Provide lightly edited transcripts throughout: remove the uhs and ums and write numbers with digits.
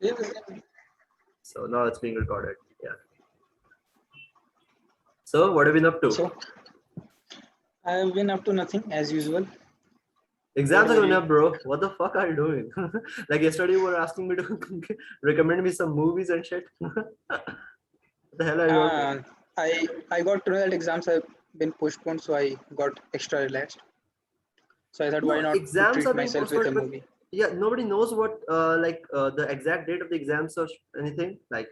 Yes. So now it's being recorded. Yeah. So what have you been up to? So I have been up to nothing as usual. What Exams are about coming you? up, bro. What the fuck are you doing? Like yesterday, you were asking me to recommend me some movies and shit. What the hell are you up to? Uh, I got to know that exams have been postponed, so I got extra relaxed. So I thought, why No, not to exams treat are being myself with a postponed, but movie? yeah, nobody knows what the exact date of the exams or anything. Like,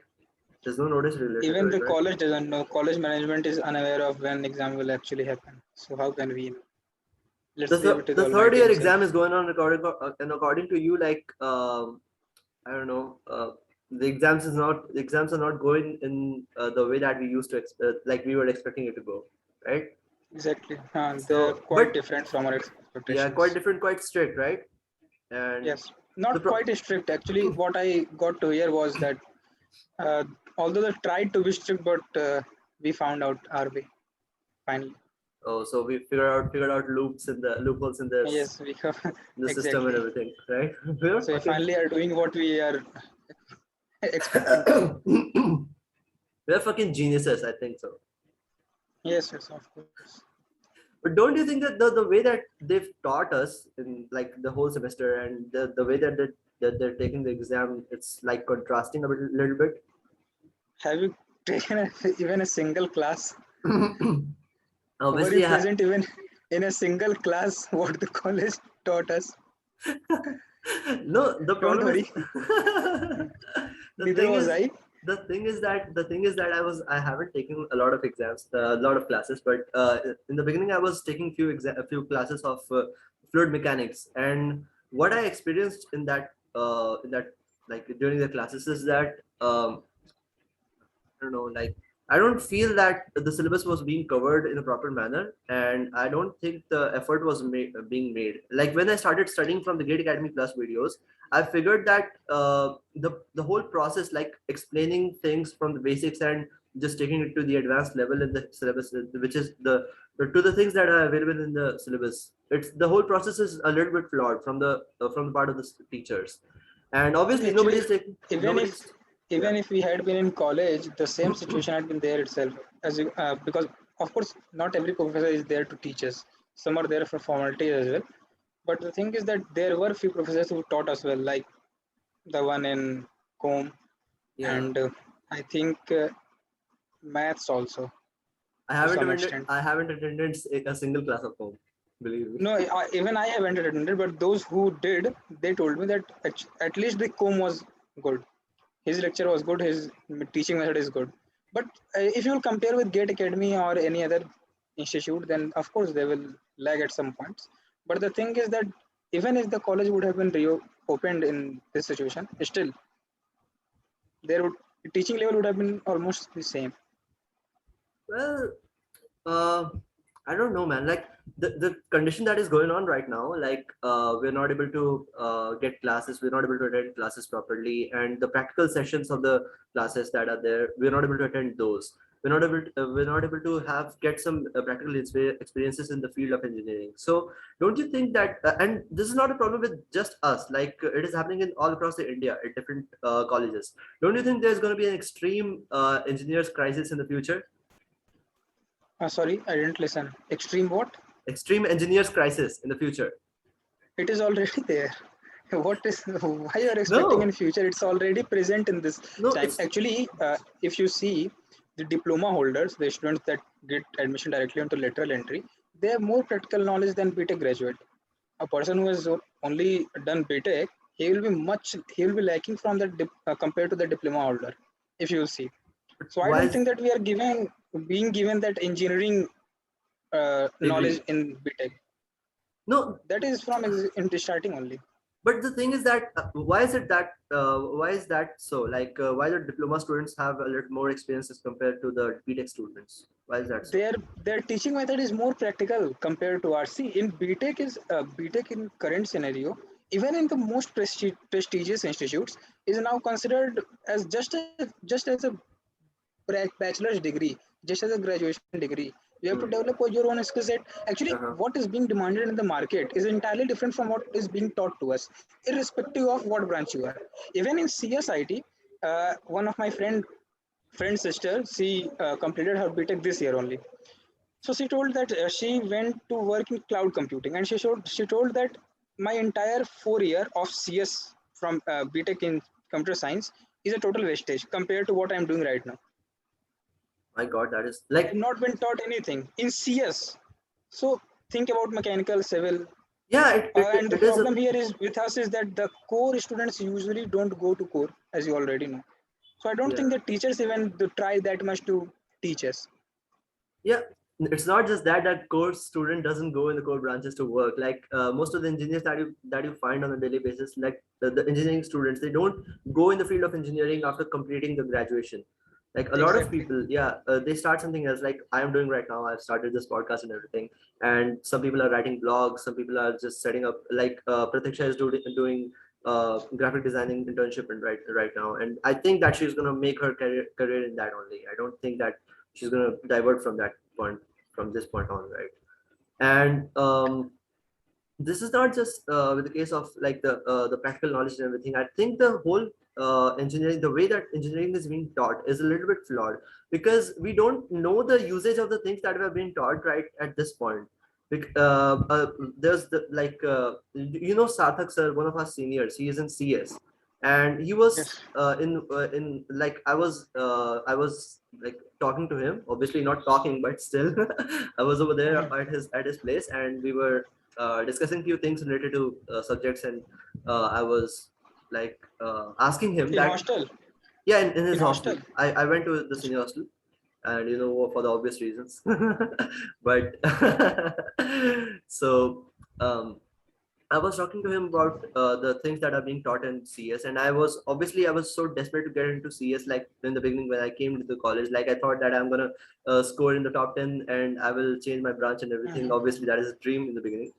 there's no notice related to Even it, the right? college doesn't know. College management is unaware of when exam will actually happen. So how can we know? Let's leave it to the The third Almighty year Himself. exam is going on and according to you, like I don't know, the exams are not going in the way that we used to like we were expecting it to go, right? Exactly. They're So, quite but different from our yeah, quite expectations. different, quite strict, right? And Yes, the not quite strict. Actually, what I got to hear was that uh, although they tried to be strict, but we found out our way finally. oh, so we figured out loopholes in this Yes, we have in the system and exactly. everything, right? We're So we fucking finally are doing what we are expecting to do. we're fucking geniuses, I think so. Yes, yes, of course. But don't you think that the way that they've taught us in like the whole semester and the way that they're taking the exam, it's like contrasting a little bit. Have you taken even a single class? Were you Obviously, present even in a single class? What the college taught us? no. The Don't problem is worry, the neither thing was is I. the thing is that I haven't taken a lot of exams, a lot of classes, but in the beginning I was taking a few classes of fluid mechanics, and what I experienced in that like during the classes is that I don't know, like I don't feel that the syllabus was being covered in a proper manner, and I don't think the effort was being made. Like when I started studying from the Gate Academy Plus videos, I figured that the whole process, like explaining things from the basics and just taking it to the advanced level in the syllabus, which is to the things that are available in the syllabus. It's the whole process is a little bit flawed from the part of the teachers, and obviously Actually, nobody's taking even if nobody's yeah. even if we had been in college, the same situation had been there itself. As you, because of course, not every professor is there to teach us. Some are there for formality as well. But the thing is that there were few professors who taught us well, like the one in Com, Yeah, and I think maths also to some extent. I haven't attended a single class of home. Believe me. No, even I haven't attended, but those who did, they told me that at least the Com was good. His lecture was good. His teaching method is good. But if you will compare with Gate Academy or any other institute, then of course they will lag at some points. But the thing is that even if the college would have been reopened in this situation, still there would teaching level would have been almost the same. Well, uh, I don't know, man. Like the condition that is going on right now, like we're not able to get classes, we're not able to attend classes properly, and the practical sessions of the classes that are there, we're not able to attend those. We're not able to have get some practical experiences in the field of engineering. So don't you think that? And this is not a problem with just us. Like it is happening in all across the India at different colleges. Don't you think there's going to be an extreme engineers crisis in the future? Sorry, I didn't listen. Extreme what? Extreme engineers crisis in the future. It is already there. What is why you are expecting in No, future? It's already present in this no, time. it's Actually, if you see the diploma holders, the students that get admission directly into lateral entry, they have more practical knowledge than BTech graduate. A person who has only done BTech, he will be lacking from the compared to the diploma holder. If you will see, so I why don't is think that we are being given that engineering knowledge degree. in BTech. No, That is from in the starting only. but the thing is that why is that so? Like why the diploma students have a little more experiences compared to the BTech students? Why is that so? Their teaching method is more practical compared to ours. See, in BTech in current scenario, even in the most prestigious institutes, is now considered as just as a bachelor's degree, just as a graduation degree. You have to develop your own skill set. Actually, Uh-huh. what is being demanded in the market is entirely different from what is being taught to us, irrespective of what branch you are. Even in CSIT, one of my friend's sister, she completed her BTech this year only. So she told that she went to work in cloud computing, and she told that my entire 4 year of CS from BTech in computer science is a total wastage compared to what I'm doing right now. My God, that is I've like, not been taught anything in CS. So think about mechanical, civil, yeah, and the it is a, problem here is with us is that the core students usually don't go to core, as you already know. So I don't yeah. think the teachers even try that much to teach us. Yeah, it's not just that core student doesn't go in the core branches to work. Like most of the engineers that you find on a daily basis, like the engineering students, they don't go in the field of engineering after completing the graduation. Like a lot of Exactly. people, yeah, they start something else. Like I am doing right now. I've started this podcast and everything, and some people are writing blogs. Some people are just setting up. Like Pratiksha is doing graphic designing internship and right now, and I think that she's gonna make her career in that only. I don't think that she's going to divert from that point from this point on, right? And this is not just with the case of like the practical knowledge and everything. I think the whole engineering, the way that engineering is being taught is a little bit flawed, because we don't know the usage of the things that have been taught right at this point. There's the like Sarthak sir, one of our seniors. He is in CS, and he was Yes. in like I was like talking to him. Obviously not talking, but still, I was over there Mhm. at his place, and we were discussing few things related to subjects, and I was like asking him In that, hostel. yeah, in In his hostel. hostel. I went to the senior hostel, and for the obvious reasons. But so um, I was talking to him about the things that are being taught in CS, and I was so desperate to get into CS. Like in the beginning when I came to the college, like I thought that I'm gonna score in the top 10 and I will change my branch and everything. Mhm. Obviously, that is a dream in the beginning.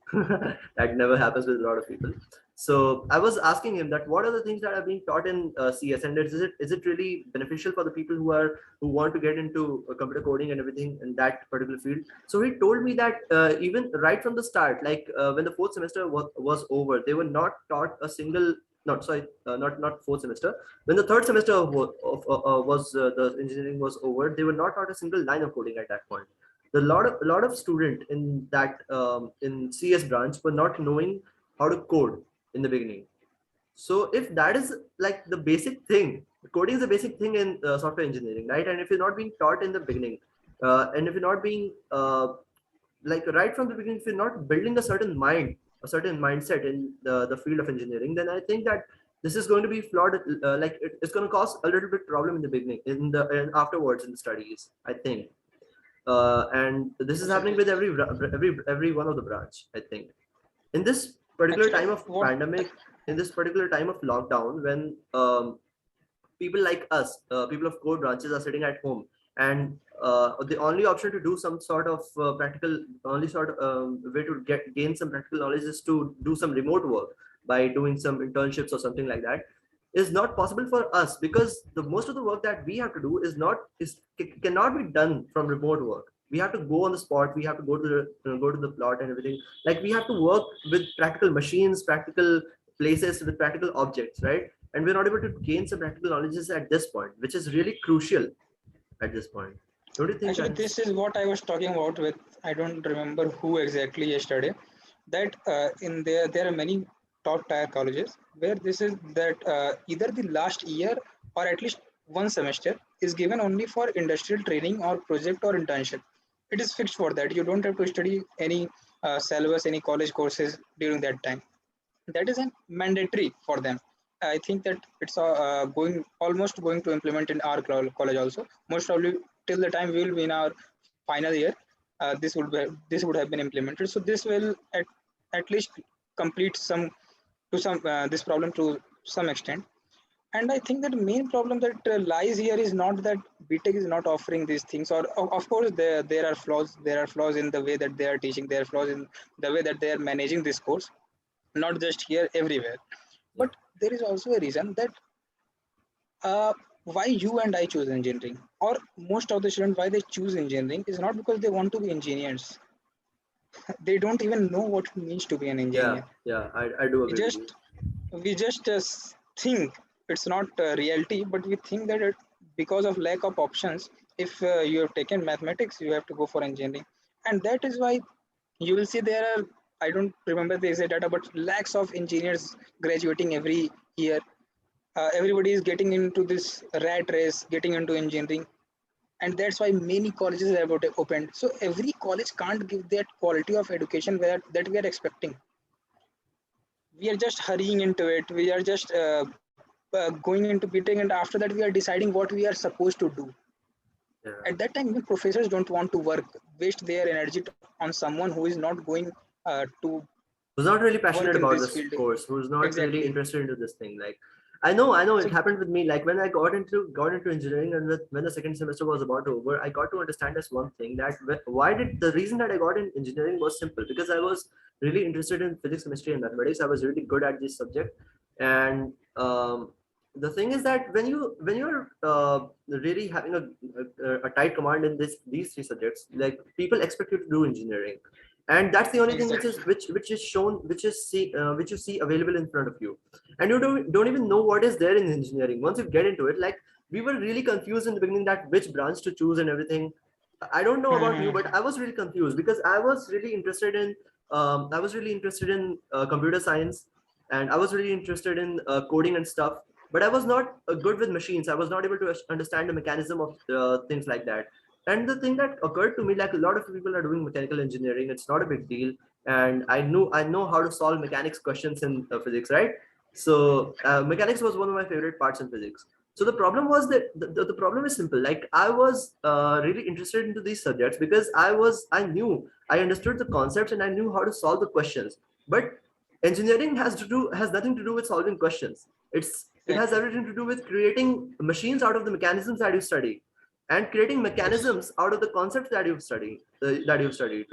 That never happens with a lot of people. So I was asking him that what are the things that are being taught in CS, and is it really beneficial for the people who want to get into computer coding and everything in that particular field? So he told me that even right from the start, like when the fourth semester was over, they were not taught a single. Not sorry, not fourth semester. When the third semester was the engineering was over, they were not taught a single line of coding at that point. A lot of student in that in CS branch were not knowing how to code in the beginning. So if that is like the basic thing, coding is the basic thing in software engineering, right? And if you're not being taught in the beginning, and if you're not being like right from the beginning, if you're not building a certain mindset in the field of engineering, then I think that this is going to be flawed. Like it's going to cause a little bit problem in the beginning, and afterwards in the studies, I think. And this is happening Absolutely. with every one of the branch, I think. In this particular Actually, time of what pandemic, in this particular time of lockdown, when people like us, people of core branches, are sitting at home, and the only option to do some sort of practical, only sort of way to gain some practical knowledge is to do some remote work by doing some internships or something like that, is not possible for us, because the most of the work that we have to do cannot be done from remote work. We have to go on the spot. We have to go to the plot and everything. Like we have to work with practical machines, practical places, with practical objects, right? And we're not able to gain some practical knowledges at this point, which is really crucial at this point. Don't you think actually that this is? is what I was talking about with, I don't remember who exactly yesterday, that in there are many top tier colleges where this is that either the last year or at least one semester is given only for industrial training or project or internship. It is fixed for that. You don't have to study any syllabus, any college courses during that time. That is a mandatory for them. I think that it's going almost going to implement in our college also, most probably till the time we will be in our final year. This would have been implemented, so this will at least complete some to some this problem to some extent. And I think that the main problem that lies here is not that BTech is not offering these things, or of course there are flaws. There are flaws in the way that they are teaching. There are flaws in the way that they are managing this course, not just here, everywhere. Yeah. But there is also a reason that uh, why you and I choose engineering, or most of the students why they choose engineering is not because they want to be engineers. They don't even know what it means to be an Yeah, engineer. yeah, I do We agree with you. just we just think it's not reality, but we think that because of lack of options, if you have taken mathematics, you have to go for engineering, and that is why you will see there are, I don't remember the exact data, but lakhs of engineers graduating every year. Everybody is getting into this rat race, getting into engineering, and that's why many colleges have opened. So every college can't give that quality of education that we are expecting. We are just hurrying into it. We are just going into beating, and after that we are deciding what we are supposed to do. Yeah. At that time, even professors don't want to work, waste their energy on someone who is not going to Who's not really work passionate in about this this field. course, who's not really Exactly. interested into this thing. Like, I know it So happened with me. Like when I got into engineering, and when the second semester was about over, I got to understand this one thing, that why did the reason that I got in engineering was simple, because I was really interested in physics, chemistry, and mathematics. I was really good at this subject, and the thing is that when you're really having a tight command in these three subjects, like people expect you to do engineering, and that's the only thing which is exactly. which is shown, which you see available in front of you, and you don't even know what is there in engineering once you get into it. Like, we were really confused in the beginning, that which branch to choose and everything. I don't know about you, but Mhm. I was really confused, because I was really interested in computer science, and I was really interested in coding and stuff, but I was not good with machines. I was not able to understand the mechanism of things like that. And the thing that occurred to me, like, a lot of people are doing mechanical engineering, it's not a big deal, and I know how to solve mechanics questions in physics, right? So mechanics was one of my favorite parts in physics. So the problem was that the problem is simple. Like, I was really interested into these subjects because I understood the concepts and I knew how to solve the questions. But engineering has nothing to do with solving questions. It has Exactly. everything to do with creating machines out of the mechanisms that you study, and creating Yes. mechanisms out of the concepts that you've studied,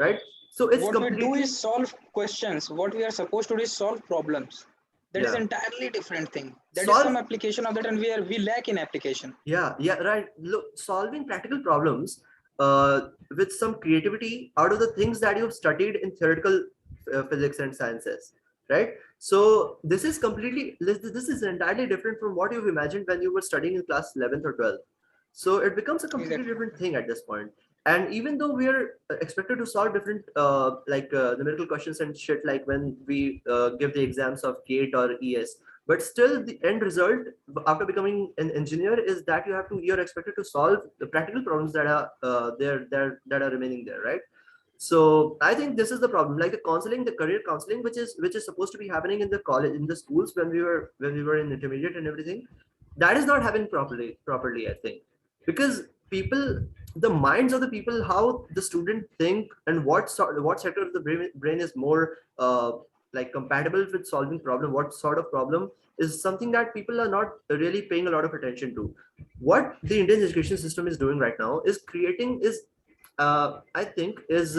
right? So it's What we do completely. is solve questions. What we are supposed to do is solve problems. That is Yeah. entirely different thing. That is some Solve. application of that, and we lack in application. Yeah, yeah, right. Look, solving practical problems with some creativity out of the things that you've studied in theoretical physics and sciences, right? So this is entirely different from what you've imagined when you were studying in class 11th or 12th. So it becomes a completely Exactly. different thing at this point. And even though we are expected to solve different numerical questions and shit, like when we give the exams of GATE or ES, but still the end result after becoming an engineer is that you're expected to solve the practical problems that are that are remaining there, right? So I think this is the problem, like the career counseling, which is supposed to be happening in the college, in the schools, when we were in intermediate and everything. That is not happening properly, I think, because people the minds of the people, how the student think, and what sector of the brain is more like compatible with solving problem, what sort of problem, is something that people are not really paying a lot of attention to. What the Indian education system is doing right now is creating is I think is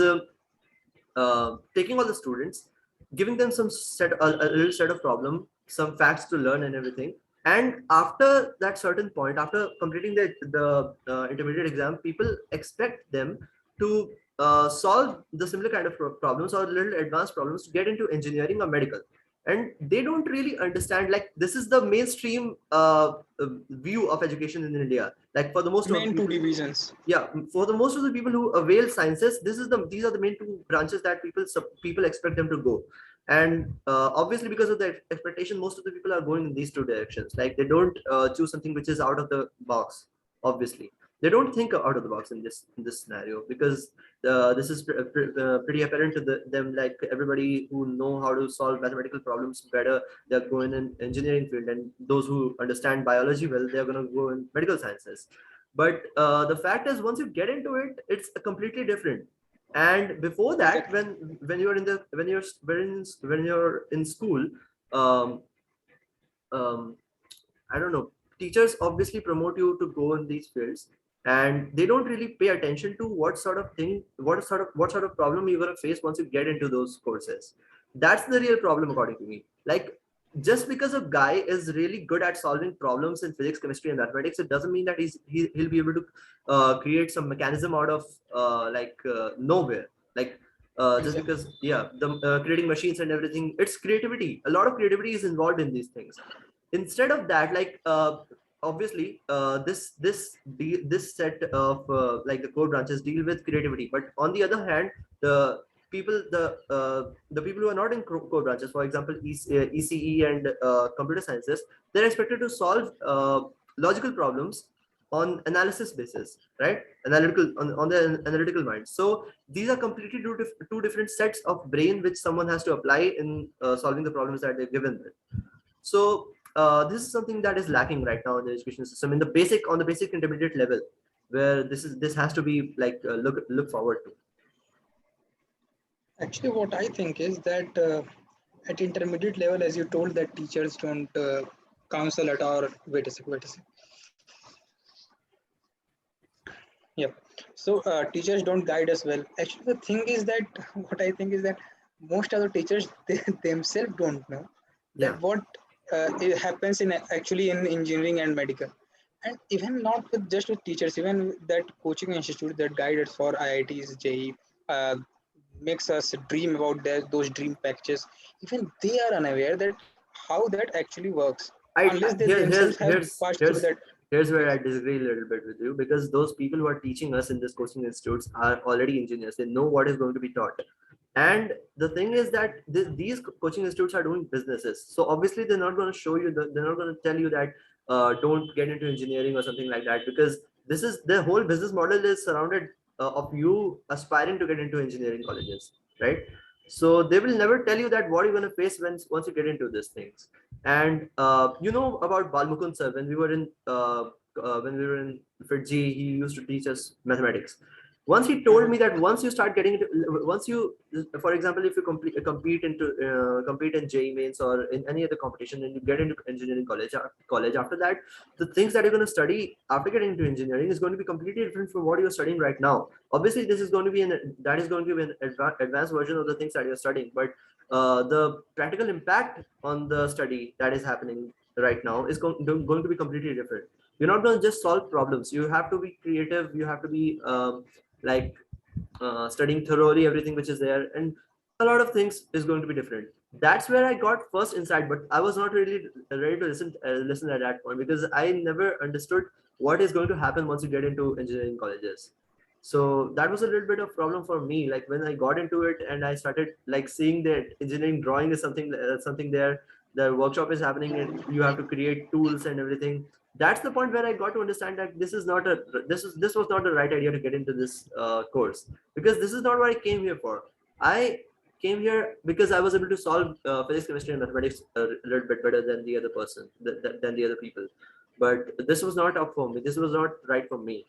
taking all the students, giving them a little set of problem, some facts to learn and everything. And after that certain point, after completing the intermediate exam, people expect them to solve the similar kind of problems or little advanced problems to get into engineering or medical. And they don't really understand, like, this is the mainstream view of education in India. Like, for the most of the Main two people, divisions. yeah, for the most of the people who avail sciences, these are the main two branches that people expect them to go. And obviously, because of the expectation, most of the people are going in these two directions. Like, they don't choose something which is out of the box. Obviously, they don't think out of the box in this scenario, because this is pretty apparent to them. Like, everybody who know how to solve mathematical problems better, they're going in engineering field, and those who understand biology well, they're going to go in medical sciences. But the fact is, once you get into it, it's completely different. And before that, Exactly. when you're in the when you're in school, um, um, I don't know, teachers obviously promote you to go in these fields, and they don't really pay attention to what sort of problem you're going to face once you get into those courses. That's the real problem, according to me. Like, just because a guy is really good at solving problems in physics, chemistry, and mathematics, it doesn't mean that he'll be able to create some mechanism out of nowhere. Like just Exactly. because, yeah, the creating machines and everything, it's creativity. A lot of creativity is involved in these things. Instead of that, like obviously, this set of like the core branches deal with creativity, but on the other hand, the people the people who are not in core branches, for example, ECE and computer sciences, they're expected to solve logical problems on analysis basis, right? Analytical on the analytical mind. So these are completely two different sets of brain which someone has to apply in solving the problems that they're given with. So this is something that is lacking right now in the education system in the basic on the basic intermediate level, where this has to be like look forward to. Actually, what I think is that at intermediate level, as you told, that teachers don't counsel at our wait a sec, wait a sec. Yep. So teachers don't guide us well. Actually, the thing is that what I think is that most of the teachers they themselves don't know Yeah. that what it happens in actually in engineering and medical, and even not with just with teachers, even that coaching institute that guide us for IITs, JE, uh, makes us dream about those dream packages. Even they are unaware that how that actually works, unless they Here, themselves have passed through that here's where I phase. disagree a little bit with you, because those people who are teaching us in this coaching institutes are already engineers. They know what is going to be taught. And the thing is that these coaching institutes are doing businesses, so obviously they're not going to show you they're not going to tell you that don't get into engineering or something like that, because this is the whole business model is surrounded of you aspiring to get into engineering colleges, right? So they will never tell you that what you're going to face once you get into these things. And you know about Balmukund sir, when we were in Fiji, he used to teach us mathematics. Once he told Mhm. me that once you start getting into, once you, for example, if you compete in JEE mains or in any other competition and you get into engineering college, after that, the things that you're going to study after getting into engineering is going to be completely different from what you're studying right now. Obviously this is going to be that is going to be an advanced version of the things that you're studying, but the practical impact on the study that is happening right now is going to be completely different. You're not going to just solve problems. You have to be creative. You have to be like studying thoroughly everything which is there, and a lot of things is going to be different. That's where I got first insight, but I was not really ready to listen at that point, because I never understood what is going to happen once you get into engineering colleges. So that was a little bit of problem for me, like when I got into it and I started like seeing that engineering drawing is something there, the workshop is happening and you have to create tools and everything. That's the point where I got to understand that this was not the right idea to get into this course, because this is not what I came here for. I came here because I was able to solve physics, chemistry, and mathematics a little bit better than the other person, than the other people. But this was not up for me. This was not right for me.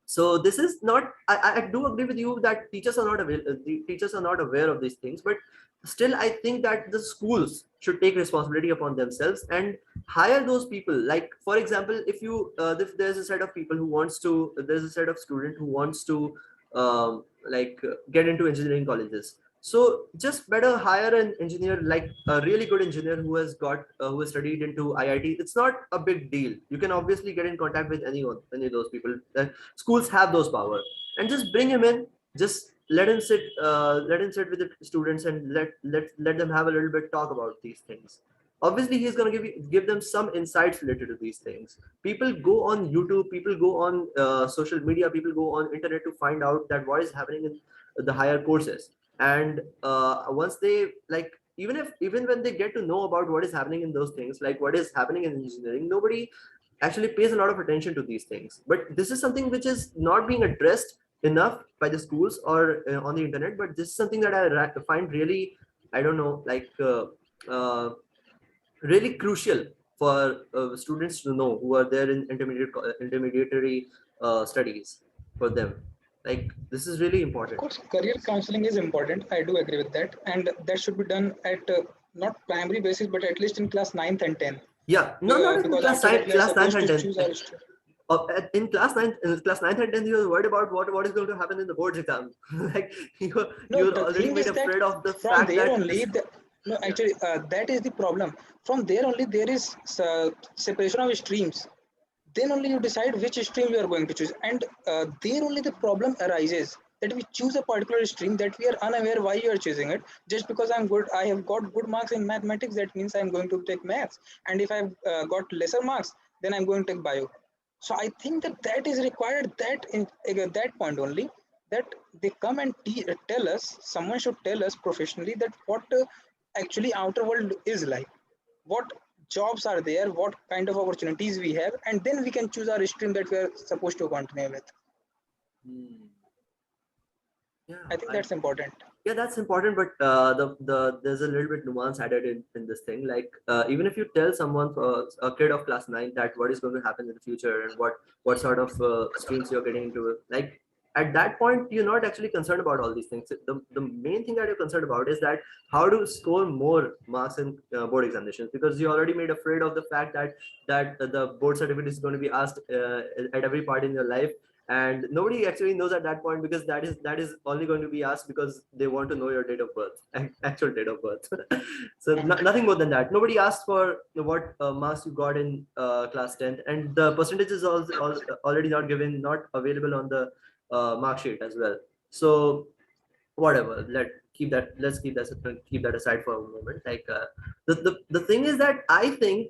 So this is not, I do agree with you that teachers are not aware, the teachers are not aware of these things, but still I think that the schools should take responsibility upon themselves and hire those people. Like for example, if there's a set of people who wants to, there's a set of student who wants to get into engineering colleges, so just better hire an engineer, like a really good engineer who who has studied into IIT. It's not a big deal. You can obviously get in contact with any of those people. Schools have those power, and just bring him in. Just let him sit with the students and let them have a little bit talk about these things. Obviously he's going to give them some insights related to these things. People go on YouTube, people go on social media, people go on internet to find out that what is happening in the higher courses. And once they like, even when they get to know about what is happening in those things, like what is happening in engineering, nobody actually pays a lot of attention to these things. But this is something which is not being addressed enough by the schools or on the internet. But this is something that I find really, I don't know, like uh, really crucial for students to know who are there in intermediary studies for them. Like this is really Of important. course, career counseling is important. I do agree with that, and that should be done at not primary basis, but at least in class ninth and 10th. Yeah, no, not in Because after that we are class 9 supposed and to 10. choose our stream. In class 9th and 10th, you're worried about what is going to happen in the boards exam. Like No, you're the already thing made is that afraid of the from fact there that only, this. No, Yeah. actually, that is the problem. From there only there is separation of streams. Then only you decide which stream you are going to choose, and there only the problem arises that we choose a particular stream that we are unaware why you are choosing it. Just because I'm good, I have got good marks in mathematics, that means I'm going to take maths, and if I've got lesser marks, then I'm going to take bio. So I think that that is required, that in at that point only, that they come and tell us, someone should tell us professionally that what actually outer world is like, what jobs are there, what kind of opportunities we have, and then we can choose our stream that we are supposed to continue with. Hmm. Yeah, I think that's important. yeah, that's important, but there's a little bit nuance added in this thing. Like even if you tell someone, a kid of class 9, that what is going to happen in the future and what sort of streams you're getting into, like at that point you're not actually concerned about all these things. The main thing that you're concerned about is that how to score more marks in board examinations, because you already made afraid of the fact that the board certificate is going to be asked at every part in your life, and nobody actually knows at that point, because that is only going to be asked because they want to know your date of birth, actual date of birth. So nothing more than that. Nobody asked for what marks you got in class 10th, and the percentage is also already not given, not available on the mark sheet as well. So whatever, let's keep that aside for a moment. Like the thing is that I think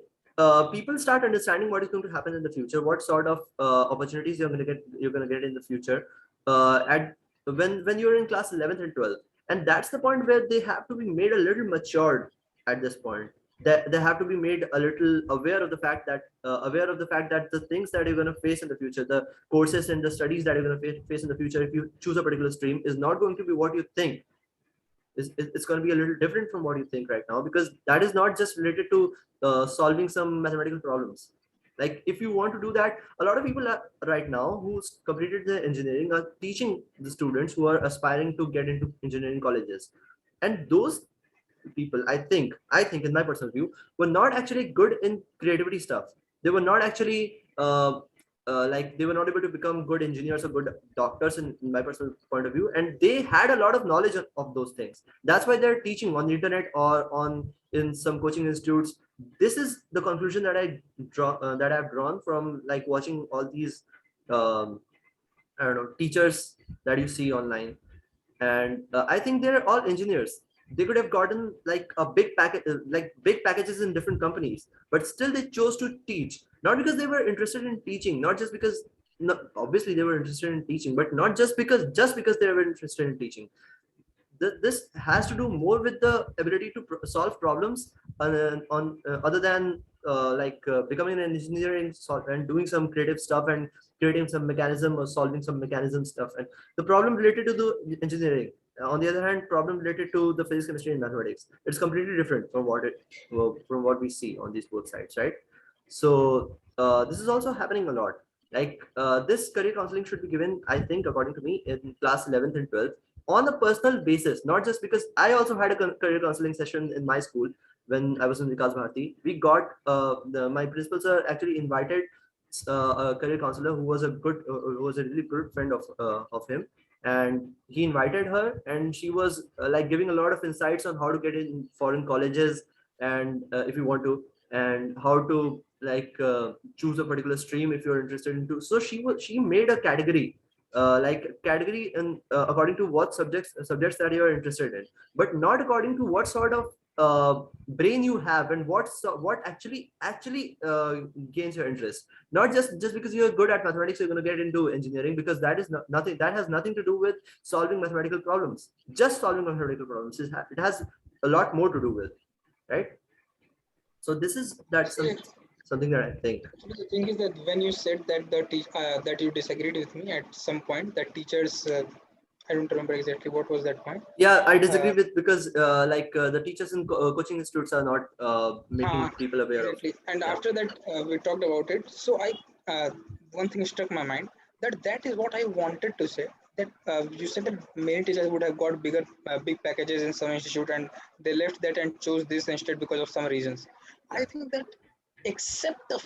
people start understanding what is going to happen in the future, what sort of opportunities you're going to get in the future at when you're in class 11th and 12th. And that's the point where they have to be made a little matured. At this point, that they have to be made a little aware of the fact that the things that you're going to face in the future, the courses and the studies that you're going to face in the future, if you choose a particular stream, is not going to be what you think. It's going to be a little different from what you think right now, because that is not just related to solving some mathematical problems. Like if you want to do that, a lot of people are right now who's completed their engineering are teaching the students who are aspiring to get into engineering colleges. And those people, I think in my personal view, were not actually good in creativity stuff. They were not actually like they were not able to become good engineers or good doctors in my personal point of view, and they had a lot of knowledge of those things. That's why they're teaching on the internet or on in some coaching institutes. This is the conclusion that I've drawn from like watching all these um, I don't know, teachers that you see online. And I think they're all engineers. They could have gotten like a big packet, like big packages in different companies, but still they chose to teach, not because they were interested in teaching, not just because, no, obviously they were interested in teaching, but not just because they were interested in teaching. This has to do more with the ability to solve problems on other than becoming an engineer and doing some creative stuff and creating some mechanism or solving some mechanism stuff. And the problem related to the engineering, on the other hand, problem related to the physics, chemistry, and mathematics, it's completely different from what we see on these both sides, right? So this is also happening a lot. Like this career counseling should be given, I think, according to me, in class 11th and 12th, on a personal basis, not just because I also had a career counseling session in my school when I was in Vikas Bharati. We got my principals are actually invited a career counselor who was a really good friend of him, and he invited her, and she was like giving a lot of insights on how to get in foreign colleges, and if you want to, and how to choose a particular stream if you're interested into. So she made a category, category and according to what subjects that you are interested in, but not according to what sort of brain you have and what actually gains your interest. Not just because you're good at mathematics you're going to get into engineering, because that is nothing, that has nothing to do with solving mathematical problems. Just solving mathematical problems it has a lot more to do with, right? So this is that's Actually, something that I think. actually, the thing is that when you said that that you disagreed with me at some point, that teachers, I don't remember exactly what was that point. Yeah, I disagree Uh, with, because the teachers in coaching institutes are not making people aware of. exactly. And Yeah. after that, we talked about it. So one thing struck my mind, that is what I wanted to say. That you said that many teachers would have got big packages in some institute, and they left that and chose this instead because of some reasons. Yeah. I think that except a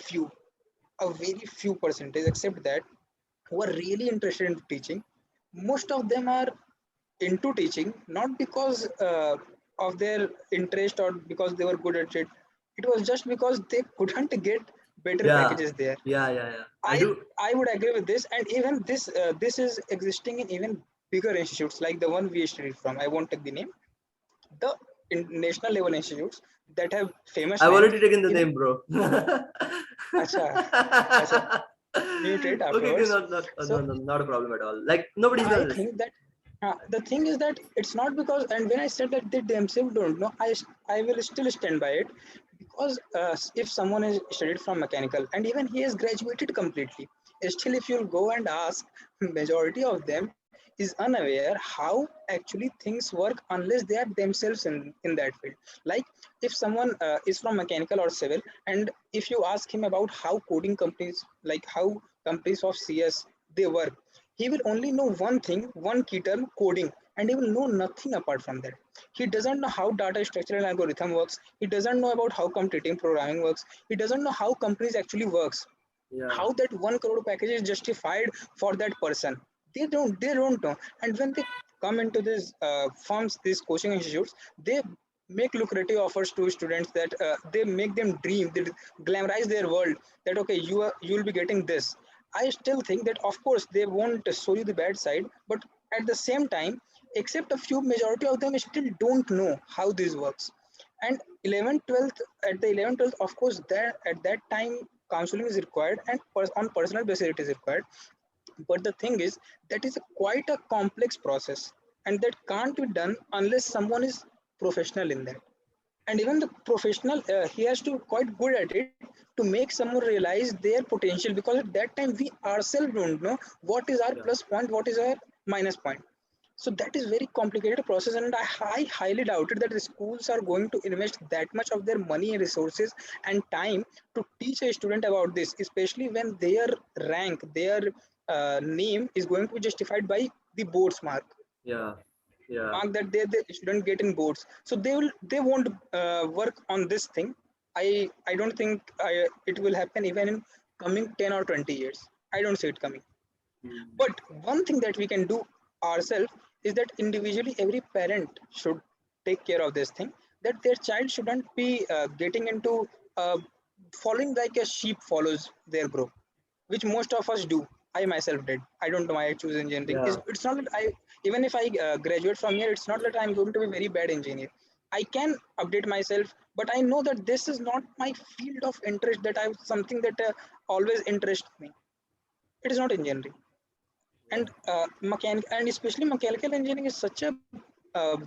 very few percentage, except that, who are really interested in teaching, most of them are into teaching not because of their interest or because they were good at it. It was just because they couldn't get better Yeah, packages there. yeah. I I do. I would agree with this, and even this is existing in even bigger institutes like the one we studied from. I won't take the name. The national level institutes that have famous I've names. already taken the Even name, bro. acha, acha, mute it Okay, okay, afterwards. So not a problem at all. Like nobody's I gonna listen. think that the thing is that it's not because, and when I said that they themselves don't know, I will still stand by it, because if someone is studied from mechanical and even he has graduated completely, still if you'll go and ask, majority of them is unaware how actually things work unless they are themselves in that field. Like if someone is from mechanical or civil, and if you ask him about how coding companies, like how companies of CS they work, he will only know one thing, one key term, coding, and he will know nothing apart from that. He doesn't know how data structure and algorithm works. He doesn't know about how computing programming works. He doesn't know how companies actually works, Yeah, how that 1 crore package is justified for that person. They don't know. And when they come into these firms, these coaching institutes, they make lucrative offers to students, that they make them dream, they glamorize their world, that okay, you'll be getting this. I still think that of course they won't show you the bad side, but at the same time, except a few, majority of them still don't know how this works. And 11th 12th, at the 11th 12th, of course, there at that time counseling is required, and on personal basis it is required. But the thing is, that is quite a complex process, and that can't be done unless someone is professional in that. And even the professional, he has to be quite good at it to make someone realize their potential, because at that time we ourselves don't know what is our yeah, plus point, what is our minus point. So that is very complicated process, and I highly doubted that the schools are going to invest that much of their money and resources and time to teach a student about this, especially when their rank, their name is going to be justified by the board's yeah, yeah. mark that they shouldn't get in boards. So they won't work on this thing. I don't think it will happen even in coming 10 or 20 years. I don't see it coming. Hmm. But one thing that we can do ourselves is that individually every parent should take care of this thing, that their child shouldn't be getting into uh, following like a sheep follows their group, which most of us do. I myself did. I don't know why I choose engineering. Yeah, It's not that I, even if I graduate from here, it's not that I'm going to be very bad engineer. I can update myself, but I know that this is not my field of interest. That I something that always interests me. It is not engineering. yeah, And mechanic, and especially mechanical engineering is such a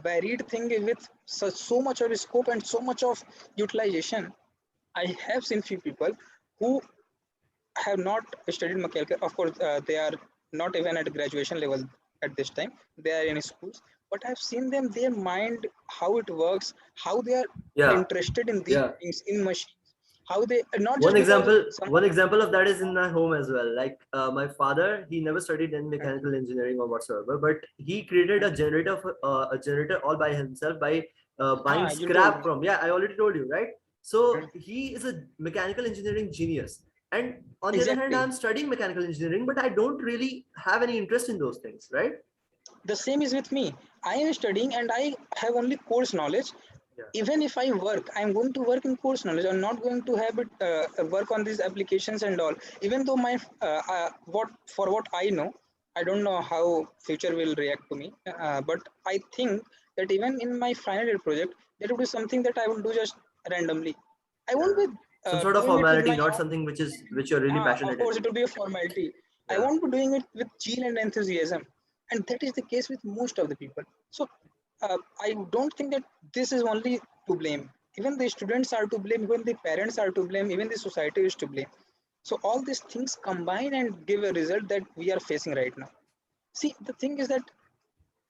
varied thing with so much of scope and so much of utilization. I have seen few people who have not studied mechanical. Of course, they are not even at graduation level at this time. They are in schools, but I've seen them, their mind, how it works, how they are yeah, interested in these yeah. things, in machines, how they not just because some. One example of that is in my home as well. Like my father, he never studied in mechanical engineering or whatsoever, but he created a generator all by himself by buying You told scrap me. from. Yeah, I already told you, right? So he is a mechanical engineering genius. And on the other hand, Exactly. I'm studying mechanical engineering, but I don't really have any interest in those things, right? The same is with me. I am studying and I have only course knowledge. Yeah, Even if I work, I'm going to work in course knowledge. I'm not going to have it work on these applications and all. Even though my what for what I know, I don't know how future will react to me, but I think that even in my final year project, there will be something that I will do just randomly. I won't yeah. be Some sort of doing it with formality, my not own. something which you're really Of passionate in. course, it will be a formality. I Yeah, want to doing it with zeal and enthusiasm, and that is the case with most of the people. So I don't think that this is only to blame. Even the students are to blame. Even the parents are to blame. Even the society is to blame. So all these things combine and give a result that we are facing right now. See, the thing is that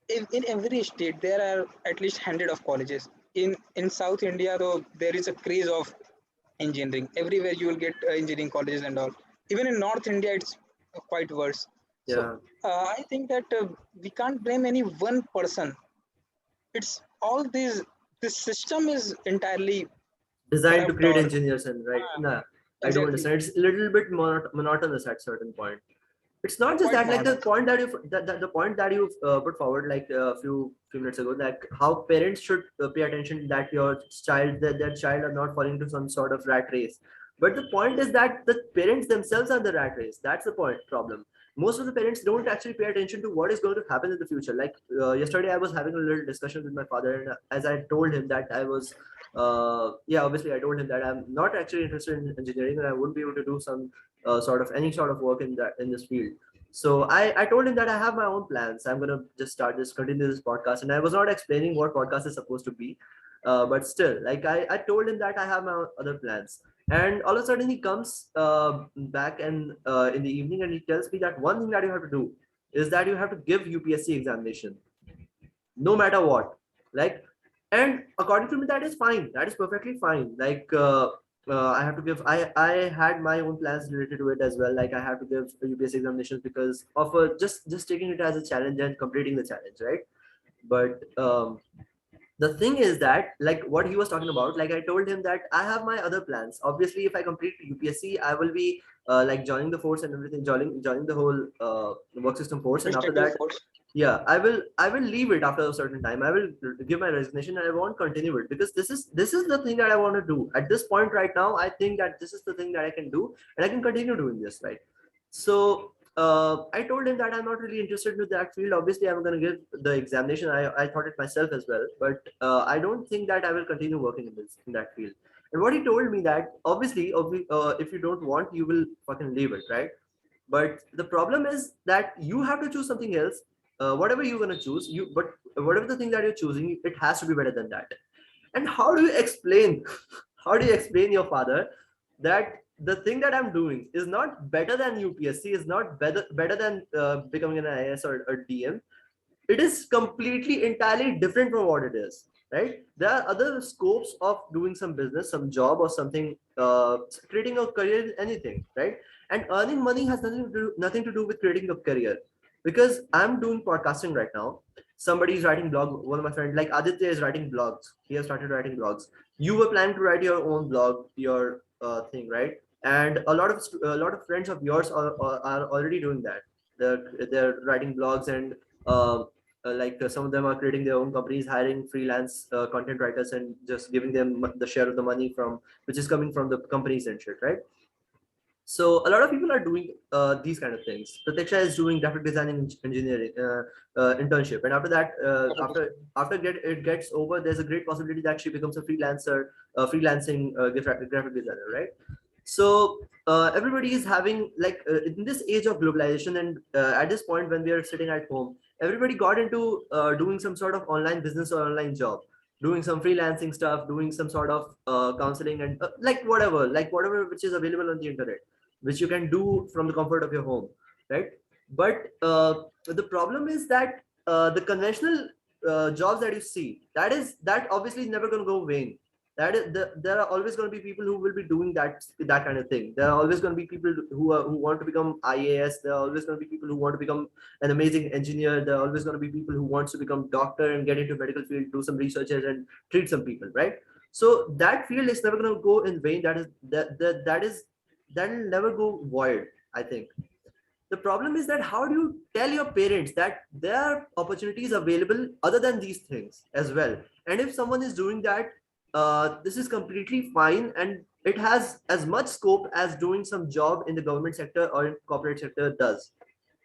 in every state there are at least 100 of colleges. In South India, though, there is a craze of engineering. Everywhere you will get engineering colleges and all. Even in North India, it's quite worse. So yeah. I think that we can't blame any one person. It's all these. This system is entirely Designed to corrupt, create or engineers, and right, nah, I do exactly. understand. It's a little bit monotonous at certain point. It's not just Quite that, like the normal. point that the point that you put forward like a few minutes ago, like how parents should pay attention that your child, that their child are not falling into some sort of rat race. But the point is that the parents themselves are the rat race. That's the point problem. Most of the parents don't actually pay attention to what is going to happen in the future. Like yesterday I was having a little discussion with my father, and as I told him that I was yeah, obviously I told him that I'm not actually interested in engineering, and I wouldn't be able to do some sort of any sort of work in that in this field. So I told him that I have my own plans. I'm gonna just start this continue this podcast, and I was not explaining what podcast is supposed to be, but still, like I told him that I have my other plans. And all of a sudden he comes back and in the evening, and he tells me that one thing that you have to do is that you have to give UPSC examination no matter what. Like, and according to me that is fine, that is perfectly fine. Like I have to give, I had my own plans related to it as well. Like I have to give UPSC examinations because of just taking it as a challenge and completing the challenge, right? But the thing is that, like what he was talking about, like I told him that I have my other plans. Obviously if I complete UPSC, I will be like joining the force and everything, joining the whole work system force, and after Administrative that, force. yeah, I will leave it after a certain time. I will give my resignation, and I won't continue it because this is the thing that I want to do at this point right now. I think that this is the thing that I can do, and I can continue doing this, right? So I told him that I'm not really interested in that field. Obviously I'm going to give the examination. I thought it myself as well, but I don't think that I will continue working in that field. And what he told me that if you don't want, you will fucking leave it, right? But the problem is that you have to choose something else. Whatever you're going to choose, but whatever the thing that you're choosing, it has to be better than that. And how do you explain how do you explain your father that the thing that I'm doing is not better than UPSC, is not better than becoming an IAS or DM? It is completely entirely different from what it is, right? There are other scopes of doing some business, some job, or something, creating a career in anything, right? And earning money has nothing to do with creating a career. Because I'm doing podcasting right now, somebody is writing blog, one of my friends like Aditya is writing blogs, he has started writing blogs. You were planning to write your own blog, your thing, right? And a lot of friends of yours are already doing that. They're writing blogs, and some of them are creating their own companies, hiring freelance content writers, and just giving them the share of the money from which is coming from the companies and shit, right? So a lot of people are doing these kind of things. Pratiksha is doing graphic designing engineering internship, and after that, it gets over, there's a great possibility that she becomes a freelancer, freelancing graphic designer, right? So everybody is having in this age of globalization, and at this point when we are sitting at home, everybody got into doing some sort of online business or online job, doing some freelancing stuff, doing some sort of counseling, and like whatever which is available on the internet, which you can do from the comfort of your home, right? But the problem is that the conventional jobs that you see, that obviously is never going to go vain. There are always going to be people who will be doing that kind of thing. There are always going to be people who want to become IAS. There are always going to be people who want to become an amazing engineer. There are always going to be people who wants to become doctor and get into medical field, do some researches and treat some people, right? So that field is never going to go in vain. That will never go void, I think. The problem is that how do you tell your parents that there are opportunities available other than these things as well? And if someone is doing that, this is completely fine, and it has as much scope as doing some job in the government sector or in corporate sector does.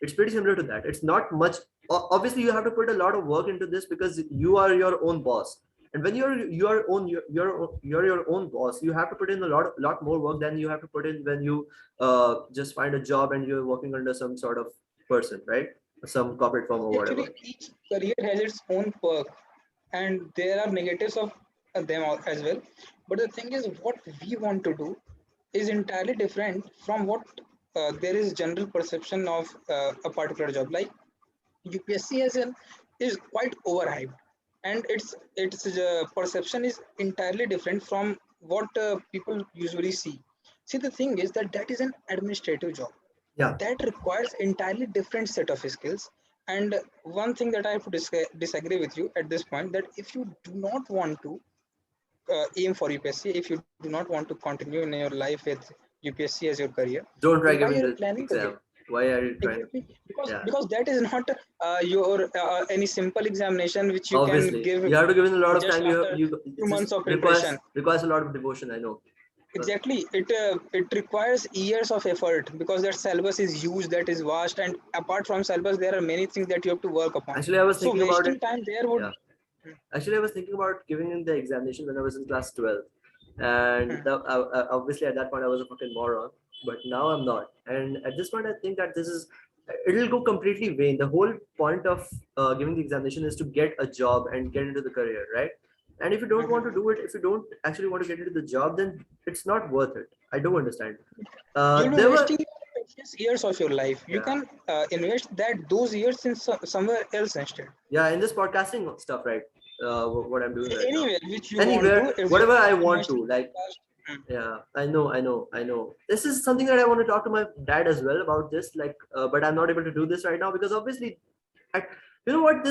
It's pretty similar to that. It's not much. Obviously you have to put a lot of work into this because you are your own boss, and when you're your own boss, you have to put in a lot more work than you have to put in when you just find a job and you're working under some sort of person, right? Some corporate firm or Actually, whatever. each career has its own perk, and there are negatives of as well. But the thing is, what we want to do is entirely different from what there is general perception of a particular job. Like UPSC as well is quite overhyped, and its perception is entirely different from what people usually see. See, the thing is that that is an administrative job Yeah. that requires entirely different set of skills. And one thing that I have to disagree with you at this point, that if you do not want to aim for UPSC, if you do not want to continue in your life with UPSC as your career, Don't then try why are giving you the planning to get? exam. Why are you trying? Exactly, because Yeah, that is not your any simple examination which you can obviously give you have to give it a lot of just time. after You few it just months of preparation. requires a lot of devotion. I know. Uh, Exactly, it requires years of effort because that syllabus is huge, that is vast, and apart from syllabus, there are many things that you have to work upon. Actually, I was So thinking about it. wasting time there would. Yeah. Actually, I was thinking about giving in the examination when I was in class 12, and Hmm. obviously at that point I was a fucking moron. But now I'm not. And at this point, I think that it'll go completely vain. The whole point of giving the examination is to get a job and get into the career, right? And if you don't want to Mhm. do it, if you don't actually want to get into the job, then it's not worth it. I don't understand. You'll be There were, wasting precious years of your life. You yeah, can invest that those years in somewhere else instead. yeah, in this podcasting stuff, right? What I'm doing right now, Anywhere which you want to, anywhere, if you whatever I want invest to, in like. podcast. Hmm. Yeah, I know. This is something that I want to talk to my dad as well about this. Like, but I'm not able to do this right now because obviously, at, you know what?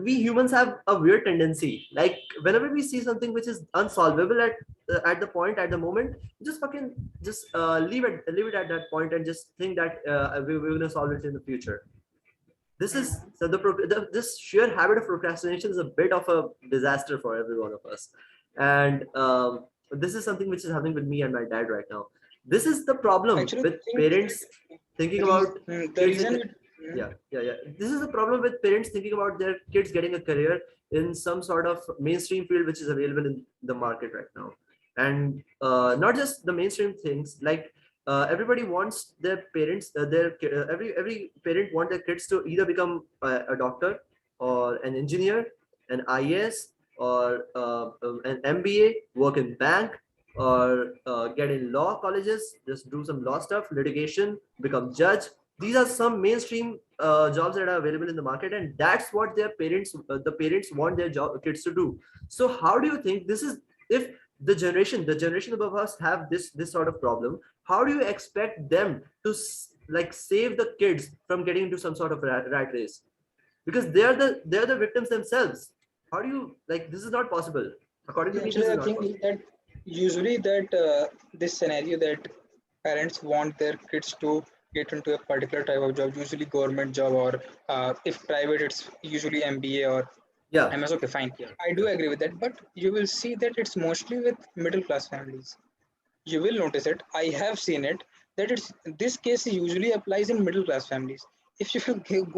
We humans have a weird tendency. Like, whenever we see something which is unsolvable at the point at the moment, just fucking just leave it at that point and just think that we're gonna solve it in the future. This is Hmm. so this sheer habit of procrastination is a bit of a disaster for every one of us, and this is something which is happening with me and my dad right now. This is the problem Actually, with the thing is parents that thinking about the kids reason in. we, hmm, Yeah. This is the problem with parents thinking about their kids getting a career in some sort of mainstream field which is available in the market right now, and not just the mainstream things. Like everybody wants their parents every parent want their kids to either become a doctor or an engineer, an IAS, or an MBA, work in bank, or get in law colleges, just do some law stuff, litigation, become judge. These are some mainstream jobs that are available in the market, and that's what the parents want their kids to do. So how do you think this is, if the generation above us have this sort of problem, how do you expect them to like save the kids from getting into some sort of rat race, because they're the victims themselves? How do you, like, this is not possible. According to me, actually this is the not thing is possible. that usually that this scenario that parents want their kids to get into a particular type of job, usually government job, or if private, it's usually MBA or Yeah, MS. Okay, fine. yeah, I yeah, do agree with that, but you will see that it's mostly with middle class families. You will notice it. I have seen it that it's this case usually applies in middle class families. If you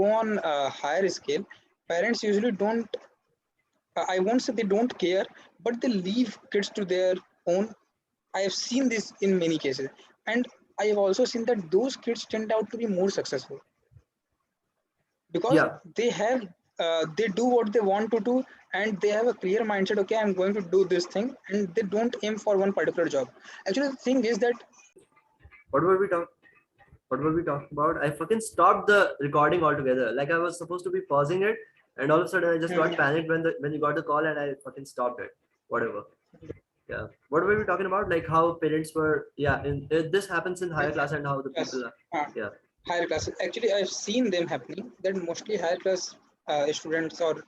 go on a higher scale, parents usually don't. I won't say they don't care, but they leave kids to their own. I have seen this in many cases, and I have also seen that those kids turned out to be more successful because yeah. they do what they want to do, and they have a clear mindset. Okay, I'm going to do this thing, and they don't aim for one particular job. Actually, the thing is that What were we talking? What were we talking about? I fucking stopped the recording altogether. Like, I was supposed to be pausing it, and all of a sudden I just got hmm, panicked when you got the call, and I fucking stopped it. Whatever. Yeah. What were we talking about? Like how parents were. Yeah. This happens in higher class, and how the yes, people. Are, yeah. higher class. Actually, I've seen them happening. That mostly higher class students or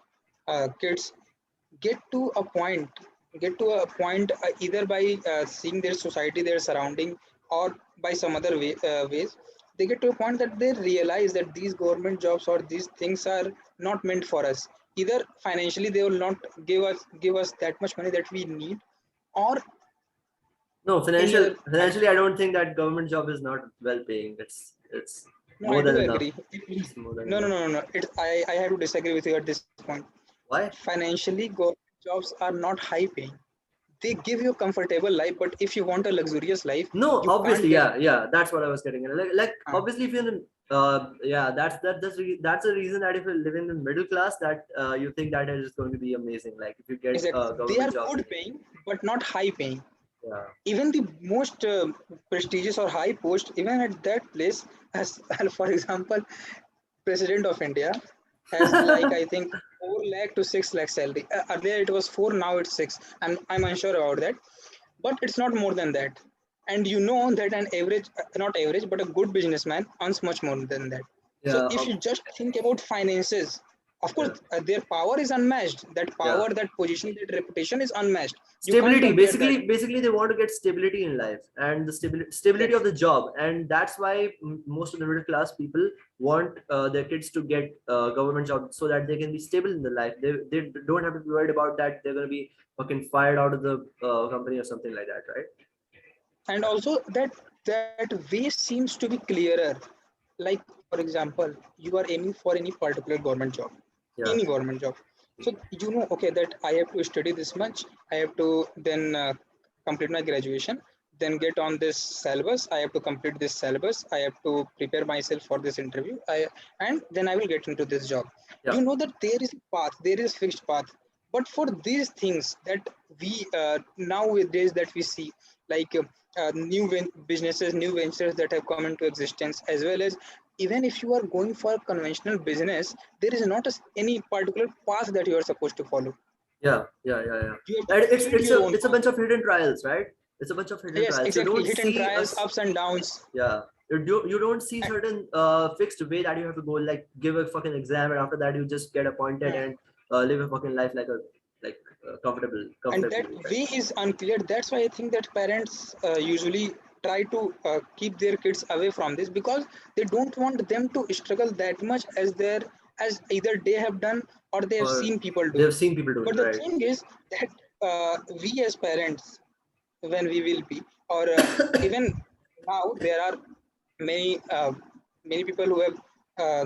kids get to a point, either by seeing their society, their surrounding, or by some other ways. They get to a point that they realize that these government jobs or these things are not meant for us. Either financially, they will not give us that much money that we need, or No, any other financially, factor. I don't think that government job is not well paying. It's No, I more than do enough. agree. It's more than No, no, enough. no, no, no. I have to disagree with you at this point. Why? Financially, government jobs are not high paying. They give you a comfortable life, but if you want a luxurious life, No, you can't obviously, get. yeah. That's what I was getting at. Like Uh, obviously, if you're in, yeah, that's a reason that if you're living in the middle class, that you think that is just going to be amazing. Like if you get exactly. a They are government job. good paying, but not high paying. Yeah. Even the most prestigious or high post, even at that place, as for example, President of India has like I think 4 lakh to 6 lakh salary. Earlier it was 4, now it's 6. I'm unsure about that, but it's not more than that. And you know that an average, not average, but a good businessman earns much more than that. So Yeah. if you just think about finances Of course, their power is unmatched. That Yeah. power, that position, that reputation is unmatched. You can't Stability, compare that. basically they want to get stability in life and the stability Yes. of the job, and that's why most of the middle class people want their kids to get government jobs so that they can be stable in their life. They don't have to be worried about that they're going to be fucking fired out of the company or something like that, right? And also that way seems to be clearer. Like for example, you are aiming for any particular government job, Yeah, any government job. So you know, okay, that I have to study this much, I have to then complete my graduation, then get on this syllabus, I have to complete this syllabus, I have to prepare myself for this interview, and then I will get into this job. yeah. You know that there is a path, there is fixed path. But for these things that we nowadays that we see, like businesses, new ventures that have come into existence, as well as even if you are going for a conventional business, there is not any particular path that you are supposed to follow. Yeah. You have to And create it's your a own bunch path. of hidden trials, right? It's a bunch of hidden Yes, trials. You exactly. don't Hit and see trials, us. ups and downs. Yeah, you don't see certain fixed way that you have to go, like give a fucking exam and after that you just get appointed Hmm. and live a fucking life like a like And that comfortably, right? way is unclear. That's why I think that parents usually try to keep their kids away from this, because they don't want them to struggle that much as either they have done or they have Or seen people do they've it. seen people do it, But the right? thing is that we as parents, when we will be, or even now, there are many people who have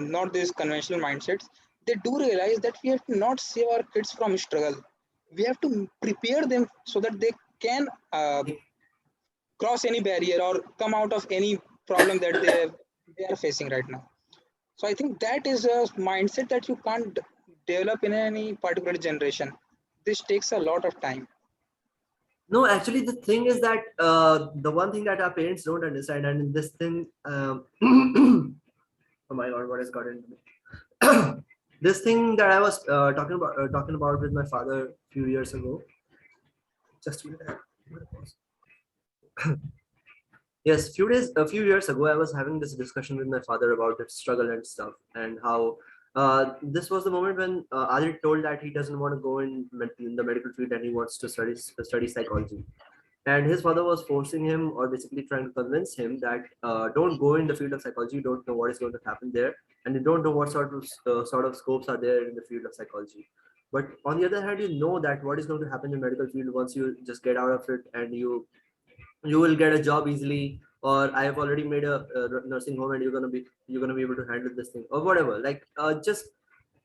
not these conventional mindsets. They do realize that we have to not save our kids from struggle. We have to prepare them so that they can cross any barrier or come out of any problem that they are facing right now. So I think that is a mindset that you can't develop in any particular generation. This takes a lot of time. No, actually the thing is that the one thing that our parents don't understand, and this thing oh my god, what has got into me? This thing that I was talking about with my father a few years ago. Just a minute. Yes, a few years ago, I was having this discussion with my father about his struggle and stuff, and how this was the moment when Adit told that he doesn't want to go in the medical field and he wants to study psychology. And his father was forcing him, or basically trying to convince him that don't go in the field of psychology. You don't know what is going to happen there, and you don't know what sort of scopes are there in the field of psychology. But on the other hand, you know that what is going to happen in medical field once you just get out of it and you will get a job easily, or I have already made a nursing home and you're gonna be able to handle this thing or whatever, like just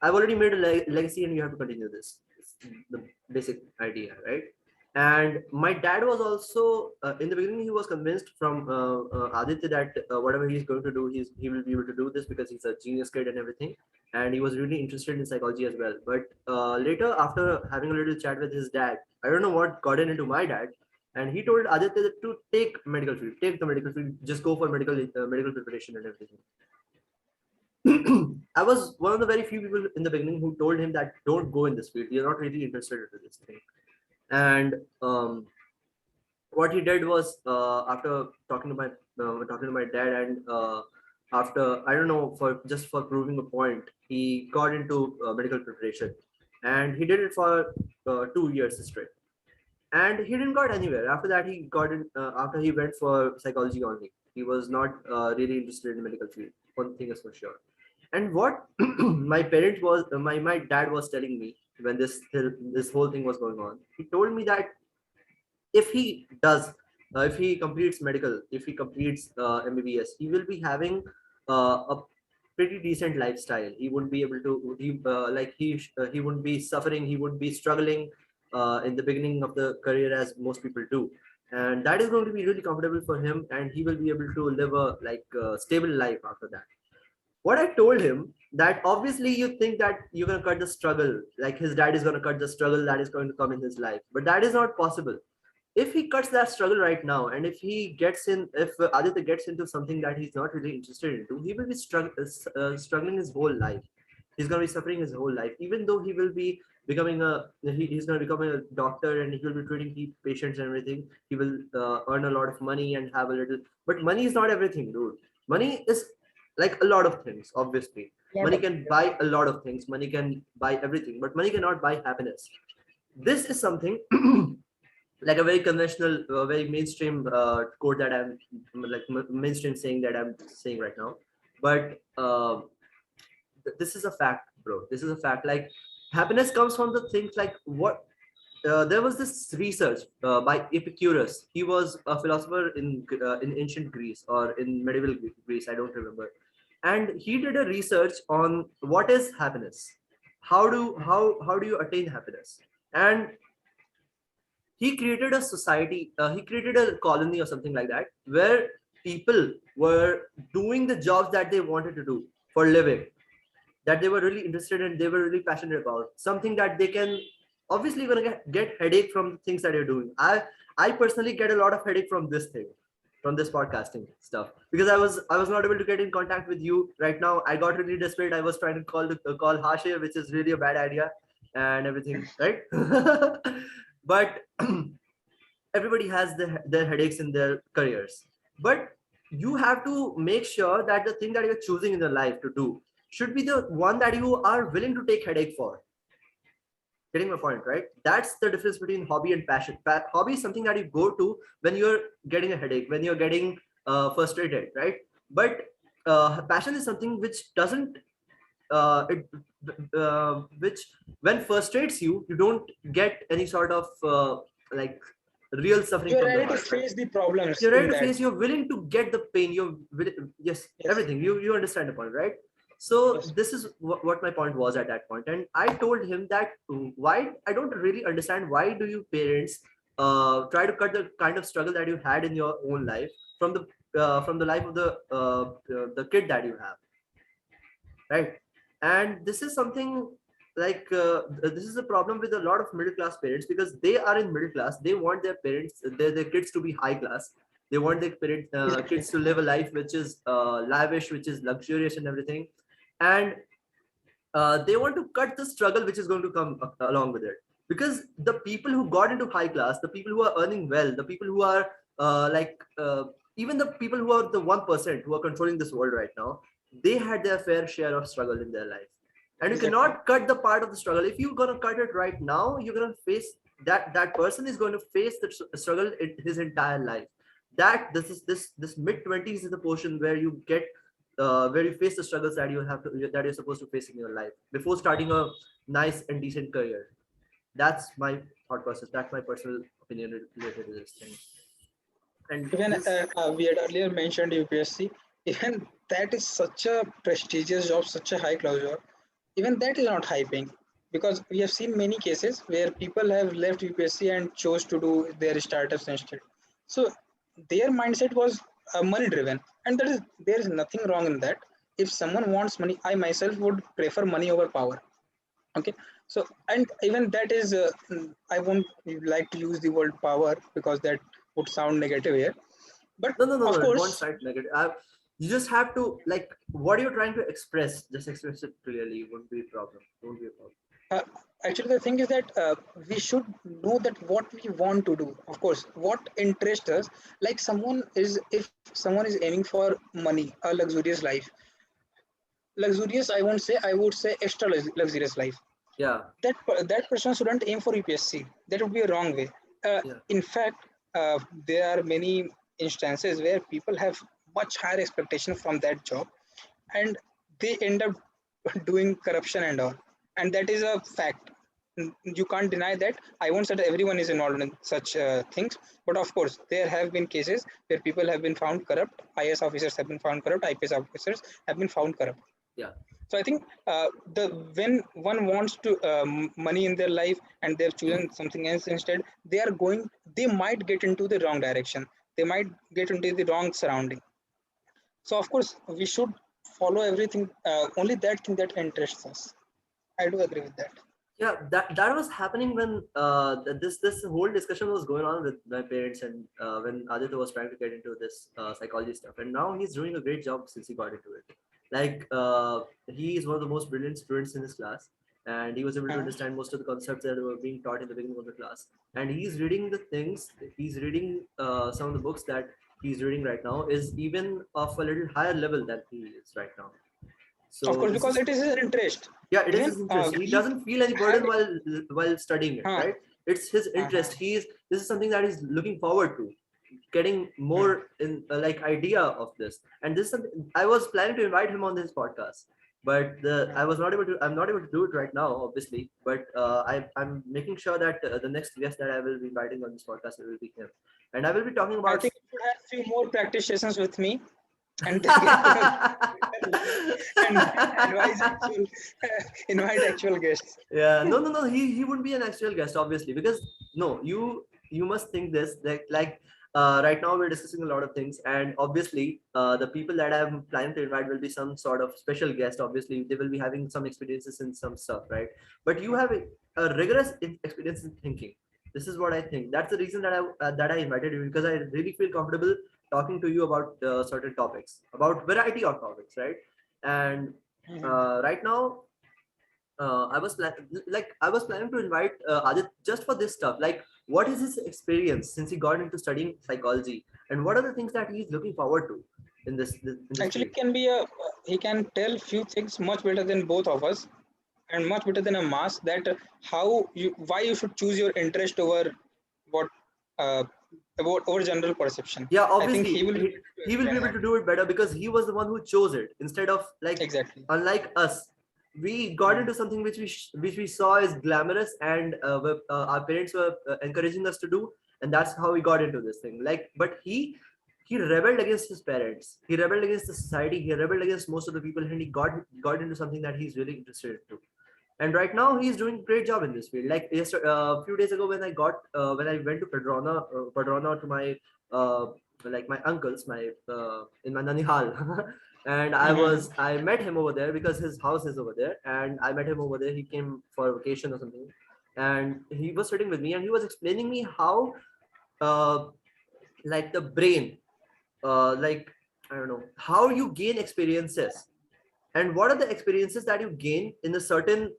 I've already made a legacy and you have to continue this. It's the basic idea, right? And my dad was also in the beginning he was convinced from Aditya that whatever he's going to do he will be able to do this because he's a genius kid and everything, and he was really interested in psychology as well. But later, after having a little chat with his dad, I don't know what got into my dad, and he told Aditya to take medical field, take the medical field, just go for medical preparation and everything. I was one of the very few people in the beginning who told him that don't go in this field. You're not really interested in this thing. And what he did was after talking to my dad, and after I don't know, for just for proving a point, he got into medical preparation, and he did it for 2 years straight, and he didn't got anywhere. After that, he got in. After he went for psychology only, he was not really interested in the medical field. One thing is for sure. And what my dad was telling me when this whole thing was going on, he told me that if he does if he completes medical, if he completes MBBS, he will be having a pretty decent lifestyle. He wouldn't be able to he wouldn't be suffering, he wouldn't be struggling in the beginning of the career as most people do, and that is going to be really comfortable for him, and he will be able to live a stable life after that. What I told him, that obviously you think that you're going to cut the struggle, like his dad is going to cut the struggle that is going to come in his life, but that is not possible. If he cuts that struggle right now, and if Aditya gets into something that he's not really interested into, he will be struggling his whole life. He's going to be suffering his whole life, even though he will be he's going to become a doctor and he will be treating patients and everything. He will earn a lot of money and have a little, but money is not everything, dude. Money is like a lot of things, obviously. Lot Money of can buy a lot of things, money can buy everything, but money cannot buy happiness. This is something like a very conventional, very mainstream quote that I'm like mainstream saying that I'm saying right now. But this is a fact, bro. This is a fact. Like happiness comes from the things like what there was this research by Epicurus. He was a philosopher in ancient Greece or in medieval Greece. I don't remember. And he did a research on what is happiness. How do you attain happiness? And he created a society. He created a colony or something like that, where people were doing the jobs that they wanted to do for living, that they were really interested in, they were really passionate about, something that they can obviously gonna get headache from the things that you're doing. I personally get a lot of headache from this thing, from this podcasting stuff, because I was not able to get in contact with you right now. I got really desperate. I was trying to call Hashe, which is really a bad idea and everything, right? But everybody has their headaches in their careers, but you have to make sure that the thing that you're choosing in your life to do should be the one that you are willing to take headache for. Getting my point, right? That's the difference between hobby and passion. Hobby is something that you go to when you're getting a headache, when you're getting frustrated, right? But passion is something which doesn't it which when frustrates you, you don't get any sort of like real suffering you're from the ready to heart, right? face the problems You're ready in to that. face, you're willing to get the pain, yes, Yes, everything. You understand the point, right? So yes. this is what my point was at that point. And I told him that why I don't really understand, why do you parents try to cut the kind of struggle that you had in your own life from the life of the kid that you have, right? And this is something like this is a problem with a lot of middle class parents, because they are in middle class, they want their parents, their kids to be high class. They want their Exactly. kids to live a life which is lavish, which is luxurious and everything. And they want to cut the struggle which is going to come along with it, because the people who got into high class, the people who are earning well, the people who are even the people who are the 1% who are controlling this world right now, they had their fair share of struggle in their life. And you Exactly. cannot cut the part of the struggle. If you're going to cut it right now, you're going to face that person is going to face the struggle in his entire life. That this mid 20s is the portion where you face the struggles that that you're supposed to face in your life before starting a nice and decent career. That's my thought process. That's my personal opinion related to this thing. And Even this, we had earlier mentioned UPSC. Even that is such a prestigious job, such a high class job. Even that is not high paying, because we have seen many cases where people have left UPSC and chose to do their startups instead. So their mindset was money driven, and that is, there is nothing wrong in that. If someone wants money, I myself would prefer money over power. Okay, so and even that is I won't like to use the word power because that would sound negative here, but no, no, no, of no. It course, won't sound negative. You just have to like what you're trying to express. Just express it clearly. It won't be a problem. Won't be a problem. uh, actually the thing is that we should know that what we want to do, of course what interests us. Like someone is, if someone is aiming for money, a luxurious life, luxurious, I won't say, I would say extra luxurious life, Yeah, that person shouldn't aim for UPSC. That would be a wrong way. yeah, In fact, there are many instances where people have much higher expectation from that job, and they end up doing corruption and all, and that is a fact. You can't deny that. I won't say that everyone is involved in such things, but of course there have been cases where people have been found corrupt. IS officers have been found corrupt, IPS officers have been found corrupt. yeah. So I think the when one wants to money in their life and they've chosen something else instead, they might get into the wrong direction, they might get into the wrong surrounding. So of course we should follow everything, only that thing that interests us. I do agree with that. Yeah, that was happening when this whole discussion was going on with my parents, and when Aditya was trying to get into this psychology stuff, and now he's doing a great job since he got into it. Like he is one of the most brilliant students in his class, and he was able to uh, understand most of the concepts that were being taught in the beginning of the class. And he's reading the things, he's reading some of the books that he's reading right now is even of a little higher level than he is right now. Of So course, this because is, it is his interest. yeah, it is Even his interest. He we doesn't feel any have, burden while studying it, huh, right? It's his interest. This is something that he's looking forward to, getting hmm. more in like idea of this. And this is something I was planning to invite him on this podcast, but I'm not able to do it right now, obviously. But I'm making sure that the next guest that I will be inviting on this podcast will be him, and I will be talking I about. think you should have few more practice sessions with me and get and advise actual invite actual guests. Yeah, no, he wouldn't be an actual guest, obviously, because no, you must think this, like right now we're discussing a lot of things, and obviously the people that I'm planning to invite will be some sort of special guest. Obviously they will be having some experiences in some stuff, right? But you have a rigorous experience in thinking. This is what I think. That's the reason that I invited you, because I really feel comfortable talking to you about certain topics, about variety of topics, right? And Mhm. right now I was planning to invite Adit just for this stuff. Like, what is his experience since he got into studying psychology, and what are the things that he's looking forward to in this Actually, field? can be a he can tell few things much better than both of us, and much better than a mass. That how you why you should choose your interest over what uh, about over general perception. Yeah, I think he obviously will be able to he will be explain able that. to do it better because he was the one who chose it instead of like, Exactly. unlike us, we got Hmm. into something which we saw as glamorous, and our parents were encouraging us to do, and that's how we got into this thing. Like, but he rebelled against his parents, he rebelled against the society, he rebelled against most of the people, and he got into something that he's really interested in. And right now he's doing great job in this field. Like a few days ago, when I went to Padrona to my uh, like my uncle's, my in my nanihal. And Hmm. I met him over there because his house is over there, and I met him over there. He came for vacation or something, and he was sitting with me, and he was explaining me how uh, like the brain, like, I don't know, how you gain experiences, and what are the experiences that you gain in a certain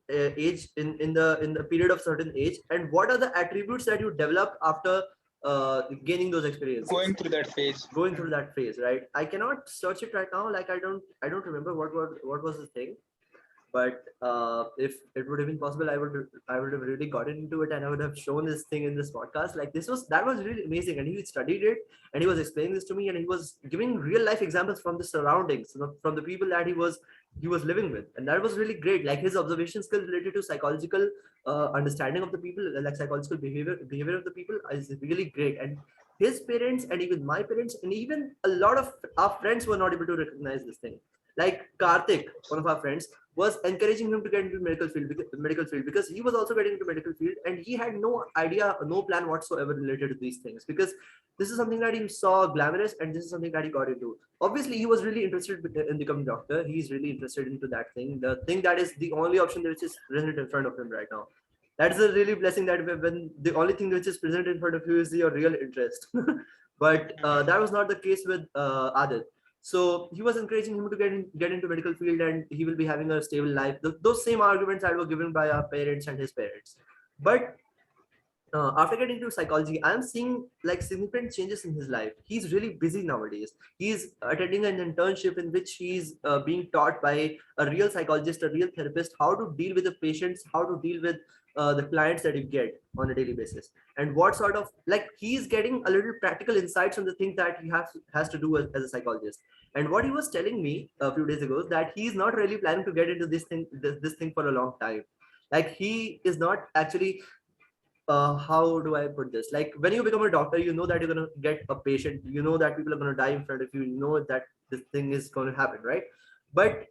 age, in the period of certain age, and what are the attributes that you develop after gaining those experiences, Going through that phase. going through that phase, right? I cannot search it right now, like I don't remember what was the thing. But if it would have been possible, I would have really gotten into it, and I would have shown this thing in this podcast. Like, that was really amazing, and he studied it, and he was explaining this to me, and he was giving real life examples from the surroundings, from the people that he was living with, and that was really great. Like, his observation skills related to psychological understanding of the people, like psychological behavior of the people, is really great. And his parents, and even my parents, and even a lot of our friends were not able to recognize this thing. Like Karthik, one of our friends, was encouraging him to get into medical field, because he was also getting into medical field, and he had no idea, no plan whatsoever related to these things, because this is something that he saw glamorous, and this is something that he got into. Obviously, he was really interested in becoming doctor. He's really interested into that thing, the thing that is the only option which is present in front of him right now. That's a really blessing, that when the only thing which is present in front of you is your real interest. But that was not the case with Adit. So he was encouraging him to get into medical field, and he will be having a stable life. Those same arguments that were given by our parents and his parents. But after getting into psychology, I'm seeing like significant changes in his life. He's really busy nowadays. He's attending an internship in which he's being taught by a real psychologist, a real therapist, how to deal with the patients, how to deal with the clients that you get on a daily basis, and what sort of, like, he's getting a little practical insights on the things that he has to do as a psychologist. And what he was telling me a few days ago is that he's not really planning to get into this thing for a long time. Like, he is not actually, how do I put this? Like, when you become a doctor, you know that you're gonna get a patient, you know that people are gonna die in front of you, you know that this thing is gonna happen, right? But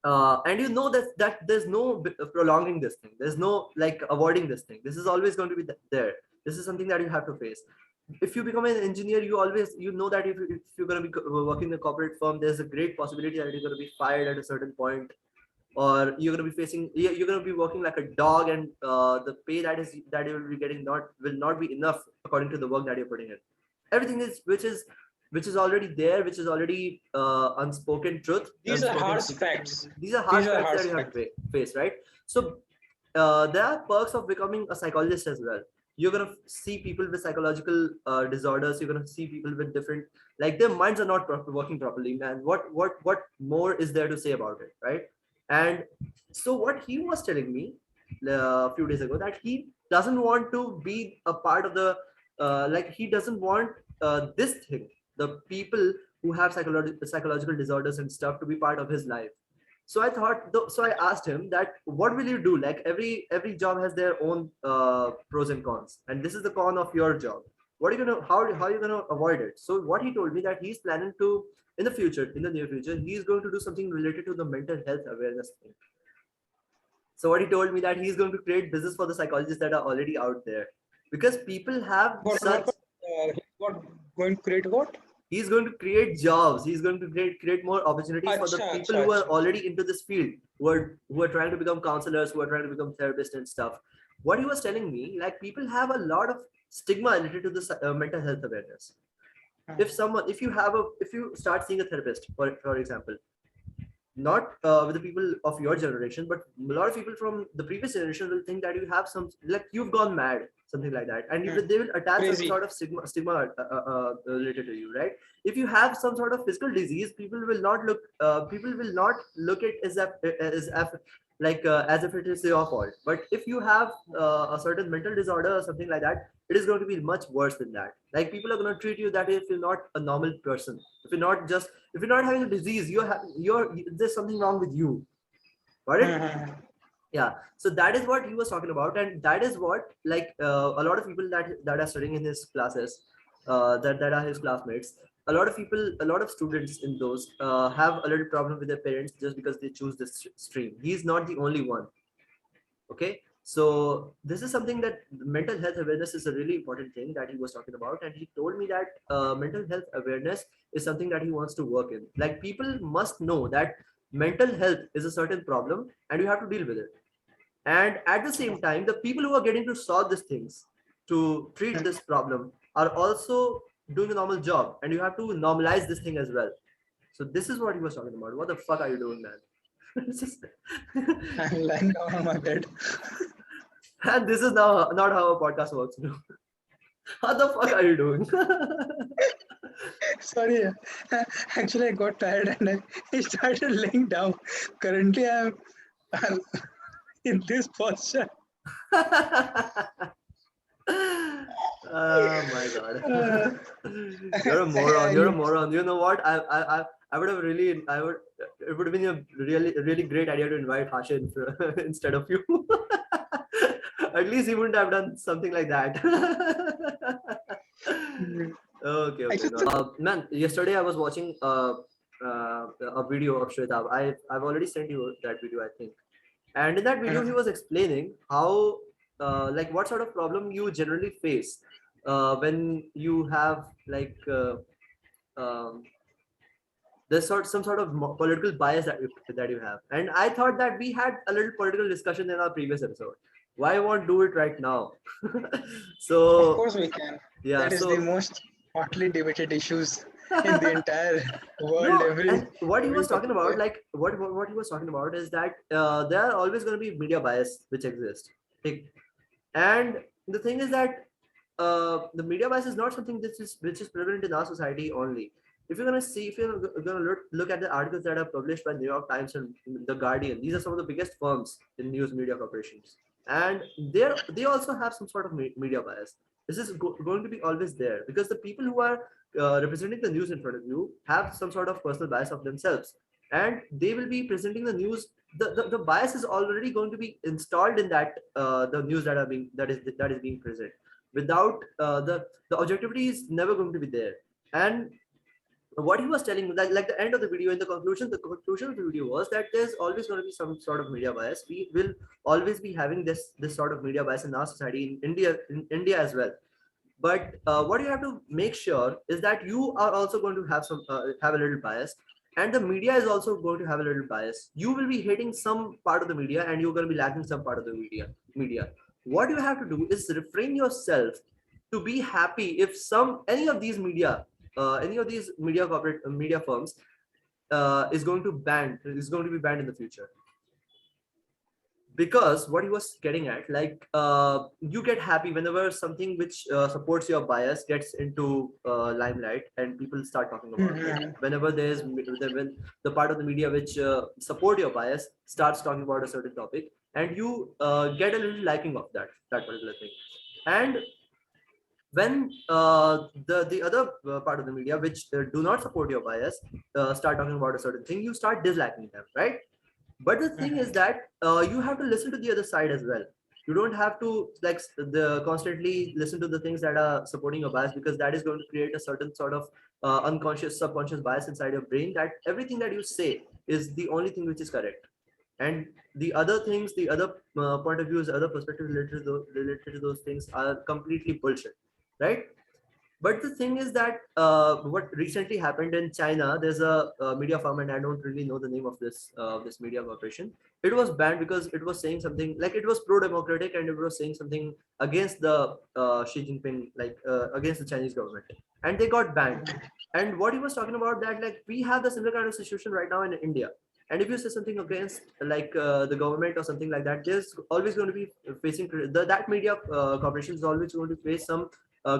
and you know that there's no prolonging this thing. There's no like avoiding this thing. This is always going to be there. This is something that you have to face. If you become an engineer, you know that if you're going to be working in a corporate firm, there's a great possibility that you're going to be fired at a certain point, or you're going to be you're going to be working like a dog, and the pay that you will be getting will not be enough according to the work that you're putting in. Everything is which is already there, which is already unspoken truth, These are unspoken harsh secret. facts. These are These harsh are facts harsh that you have facts. to face, right? So there are perks of becoming a psychologist as well. you're gonna see people with psychological disorders. You're gonna see people with different, like, their minds are not working properly, man. What more is there to say about it, right? And so what he was telling me a few days ago, that he doesn't want to be a part of the like, he doesn't want this thing, the people who have psychological disorders and stuff, to be part of his life. So I thought, so I asked him that, what will you do? Like, every job has their own pros and cons, and this is the con of your job. What are you gonna, how are you gonna avoid it? So what he told me, that he's planning to, in the future, in the near future, he's going to do something related to the mental health awareness thing. So what he told me, that he's going to create business for the psychologists that are already out there, because people have such. What going to create what? He's going to create jobs. He's going to create more opportunities for the people who are already into this field, who are trying to become counselors, who are trying to become therapists and stuff. What he was telling me, like, people have a lot of stigma related to this mental health awareness. If you start seeing a therapist, for example, not with the people of your generation, but a lot of people from the previous generation will think that you have some, like, you've gone mad, something like that, and they will attach Crazy. some sort of stigma related to you, right? If you have some sort of physical disease, people will not look at as if it is your fault. But if you have a certain mental disorder or something like that, it is going to be much worse than that. Like, people are going to treat you that if you're not a normal person, if you're not having a disease, there's something wrong with you. Got it? Yeah. So that is what he was talking about, and that is what, like, a lot of people that are studying in his classes, that are his classmates. A lot of students in those have a little problem with their parents just because they choose this stream. He's not the only one. Okay. So this is something that mental health awareness is a really important thing that he was talking about, and he told me that mental health awareness is something that he wants to work in. Like, people must know that mental health is a certain problem and you have to deal with it. And at the same time, the people who are getting to solve these things, to treat this problem, are also doing a normal job, and you have to normalize this thing as well. So this is what he was talking about. What the fuck are you doing, man? I'm lying down on my bed. And this is now not how a podcast works. How the fuck are you doing? Sorry, actually I got tired and I started laying down. Currently I'm in this posture. Oh my god. You're a moron. You're a moron. You know what? I would have really, it would have been a really great idea to invite Hasha instead of you. At least he wouldn't have done something like that. Okay. Man, yesterday I was watching a video of Shwetab. I've already sent you that video, I think. And in that video, he was explaining how, like, what sort of problem you generally face when you have, like, there's some sort of political bias that you have. And I thought that we had a little political discussion in our previous episode. Why won't do it right now? So of course we can. Yeah. That is the most hotly debated issues in the entire world. No, and what he was talking about, like, what he was talking about is that there are always going to be media bias which exists. And the thing is that the media bias is not something which is prevalent in our society only. If you're going to look at the articles that are published by New York Times and The Guardian, these are some of the biggest firms in news media corporations, and they also have some sort of media bias. This is going to be always there, because the people who are representing the news in front of you have some sort of personal bias of themselves, and they will be presenting the news. The bias is already going to be installed in that the news that is being present. Without the objectivity is never going to be there. And what he was telling me, like the end of the video, in the conclusion of the video was that there's always going to be some sort of media bias. We will always be having this sort of media bias in our society, in India as well. But what you have to make sure is that you are also going to have a little bias, and the media is also going to have a little bias. You will be hating some part of the media, and you're going to be lacking some part of the media. What you have to do is refrain yourself to be happy if any of these media corporate media firms is going to be banned in the future. because what he was getting at, like, you get happy whenever something which supports your bias gets into limelight and people start talking about it. Mhm. Whenever when the part of the media which support your bias starts talking about a certain topic, and you get a little liking of that particular thing. And when the other part of the media which do not support your bias start talking about a certain thing, you start disliking them, right? But the thing is Mhm. that you have to listen to the other side as well. You don't have to like the constantly listen to the things that are supporting your bias, because that is going to create a certain sort of unconscious subconscious bias inside your brain, that everything that you say is the only thing which is correct, and the other things, the other point of views, other perspectives related to those things are completely bullshit, right? But the thing is that what recently happened in China, there's a media firm, and I don't really know the name of this media corporation. It was banned because it was saying something like it was pro-democratic, and it was saying something against the Xi Jinping, like against the Chinese government, and they got banned. And what he was talking about, that like we have the similar kind of situation right now in India. And if you say something against like the government or something like that, there's always going to be facing that media corporation is always going to face some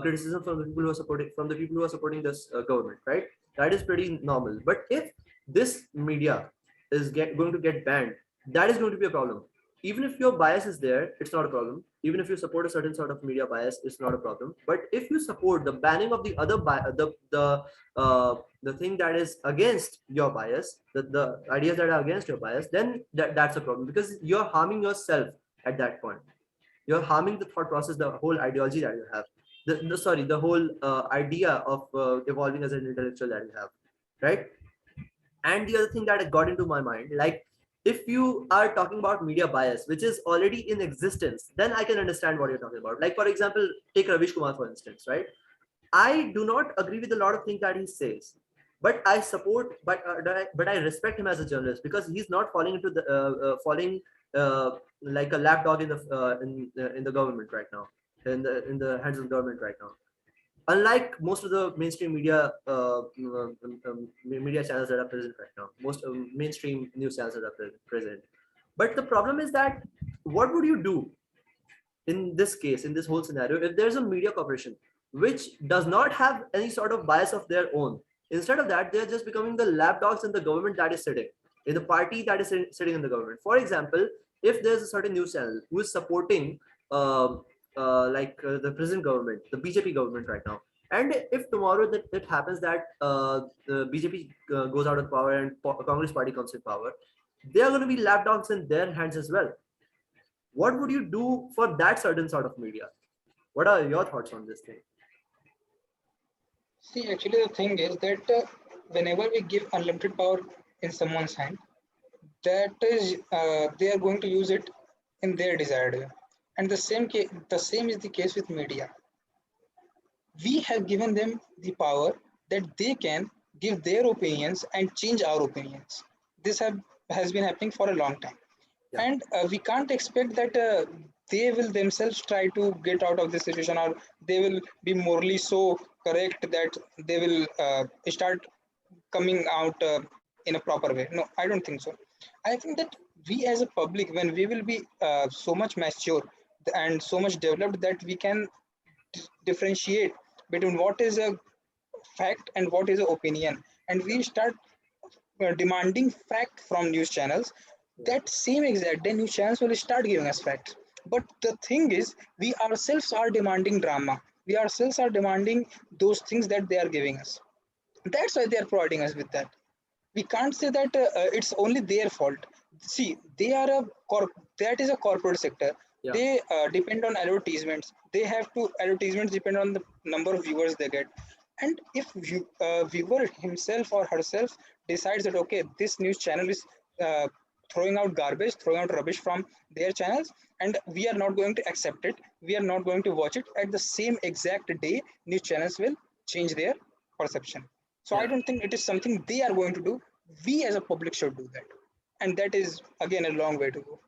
criticism from the people who are supporting this government, right? That is pretty normal. But if this media is going to get banned, that is going to be a problem. Even if your bias is there, it's not a problem. Even if you support a certain sort of media bias, it's not a problem. But if you support the banning of the other the thing that is against your bias, the ideas that are against your bias, then that's a problem, because you're harming yourself at that point. You're harming the thought process, the whole ideology that you have, the whole idea of evolving as an intellectual that you have, right? And the other thing that got into my mind, like, if you are talking about media bias which is already in existence, then I can understand what you're talking about. Like, for example, take Ravish Kumar for instance, right? I do not agree with a lot of things that he says, but I support, but I respect him as a journalist, because he's not falling into the falling like a lapdog in the government right now, in the hands of the government right now. Unlike most of the mainstream media media channels that are present right now, most mainstream news channels that are present. But the problem is that, what would you do in this case, in this whole scenario, if there's a media corporation which does not have any sort of bias of their own? Instead of that, they're just becoming the lapdogs in the government that is sitting, in the party that is sitting in the government. For example, if there's a certain news channel who is supporting the present government, the BJP government right now, and if tomorrow that it happens that the BJP goes out of power and Congress party comes in power, they are going to be lapdogs in their hands as well. What would you do for that certain sort of media? What are your thoughts on this thing? See, actually, the thing is that whenever we give unlimited power in someone's hand, that is, they are going to use it in their desired way. And the same is the case with media. We have given them the power that they can give their opinions and change our opinions. This has been happening for a long time, Yeah, and we can't expect that they will themselves try to get out of this situation, or they will be morally so correct that they will start coming out in a proper way. No, I don't think so. I think that we as a public, when we will be so much mature and so much developed that we can differentiate between what is a fact and what is an opinion, and we start demanding fact from news channels, yeah, that same exact day news channels will start giving us facts. But the thing is, we ourselves are demanding drama, we ourselves are demanding those things that they are giving us. That's why they are providing us with that. We can't say that it's only their fault. See, they are a that is a corporate sector. yeah, They depend on advertisements. They have to advertisements depend on the number of viewers they get. And if viewer himself or herself decides that okay, this news channel is uh, throwing out garbage, throwing out rubbish from their channels, and we are not going to accept it, we are not going to watch it, at the same exact day news channels will change their perception. So I yeah. don't think it is something they are going to do. We as a public should do that. And that is again a long way to go.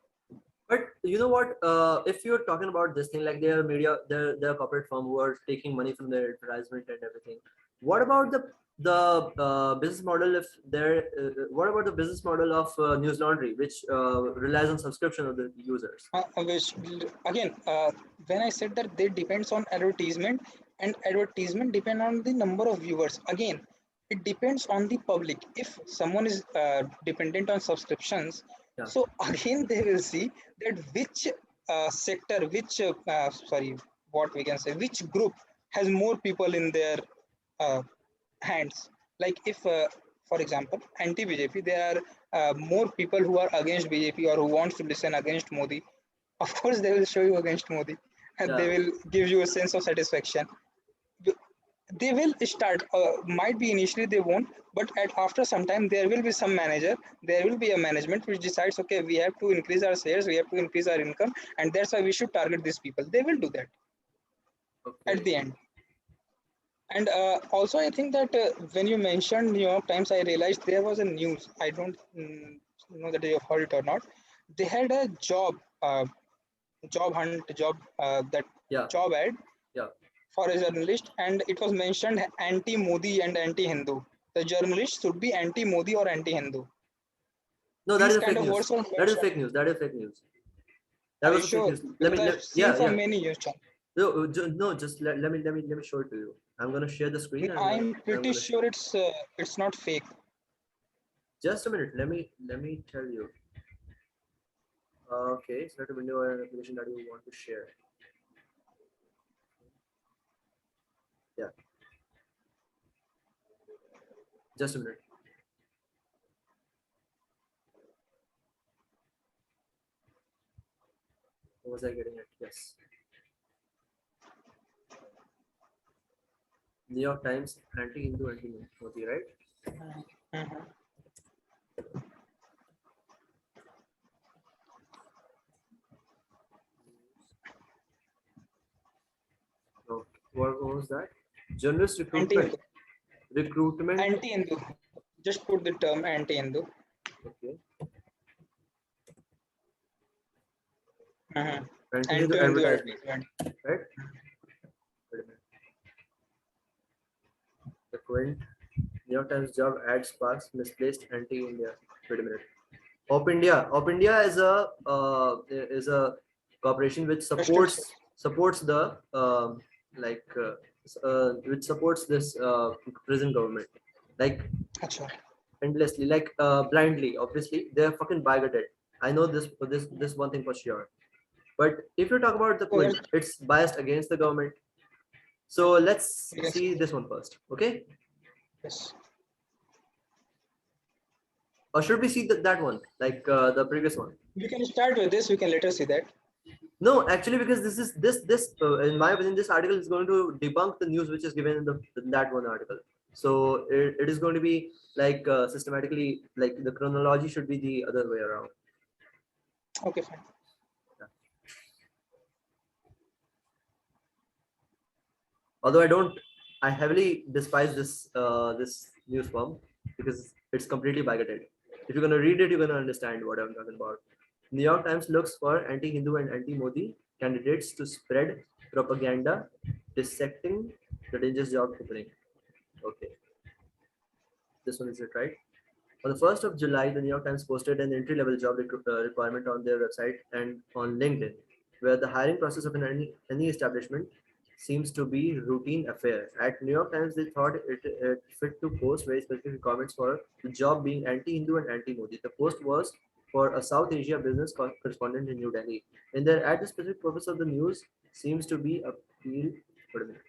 But you know what? If you're talking about this thing, like they're media, they're a corporate firm who are taking money from their advertisement and everything. what about the business model? If there, what about the business model of News Laundry, which relies on subscription of the users? Which again, when I said that they depends on advertisement, and advertisement depend on the number of viewers. Again, it depends on the public. If someone is dependent on subscriptions, Yeah. so again they will see that which sector, which sorry, what we can say, which group has more people in their uh, hands. Like if, for example, anti-BJP, there are more people who are against BJP or who wants to listen against Modi. Of course, they will show you against Modi, and they Yeah. will give you a sense of satisfaction. They will start. Might be initially they won't, but after some time there will be some manager. There will be a management which decides, okay, we have to increase our sales, we have to increase our income, and that's why we should target these people. They will do that at Okay. the end. And also, I think that when you mentioned New York Times, I realized there was a news. I don't know that you have heard it or not. They had a job hunt, that Yeah. job ad Yeah. for a journalist, and it was mentioned anti-Modi and anti-Hindu. The journalist should be anti-Modi or anti-Hindu. No, that These is kind fake of news. words were That is mentioned. fake news. That is fake news. That Are you was a fake sure? news. Because I've seen Yeah, from yeah. many news channels. No, no, just let me show it to you. I'm gonna share the screen and I'm I'm pretty gonna sure it's not fake. just a minute. Let me tell you. Okay, select a window or an application that you want to share. Yeah, just a minute. What was I getting at? Yes. New York Times anti-Hindu, anti-Modi, right? Mhm. No. What was that? Journalist recruitment. Anti-Hindu. Recruitment. Anti-Hindu. Just put the term anti-Hindu. Okay. Mhm. Anti-Hindu Anti-Hindu advertisement, advertisement. right? Wait a minute. The Quint. New York Times job ad sparks misplaced anti-India. Wait a minute. Op India. Op India is a corporation which Trusted supports the like which supports this prison government like source. endlessly, like blindly. Obviously, they're fucking bigoted. I know this one thing for sure. But if you talk about the So Quint, it's biased against the government. So let's yes, see this one first, okay? yes. Or should we see that one, like the previous one? We can start with this. We can later see that. No, actually, because this in my opinion, this article is going to debunk the news which is given in that one article. So it is going to be like systematically, like the chronology should be the other way around. Okay, fine. Although I heavily despise this news firm because it's completely bigoted. If you're gonna read it, you're gonna understand what I'm talking about. New York Times looks for anti-Hindu and anti-Modi candidates to spread propaganda dissecting the dangerous job opening. Okay, this one is it, right? On the 1st of July, the New York Times posted an entry-level job requirement on their website and on LinkedIn, where the hiring process of any establishment seems to be routine affair. At New York Times, they thought it fit to post very specific requirements for the job being anti-Hindu and anti-Modi. The post was for a South Asia business correspondent in New Delhi. In their ad, the specific purpose of the news seems to be appeal. Wait a minute.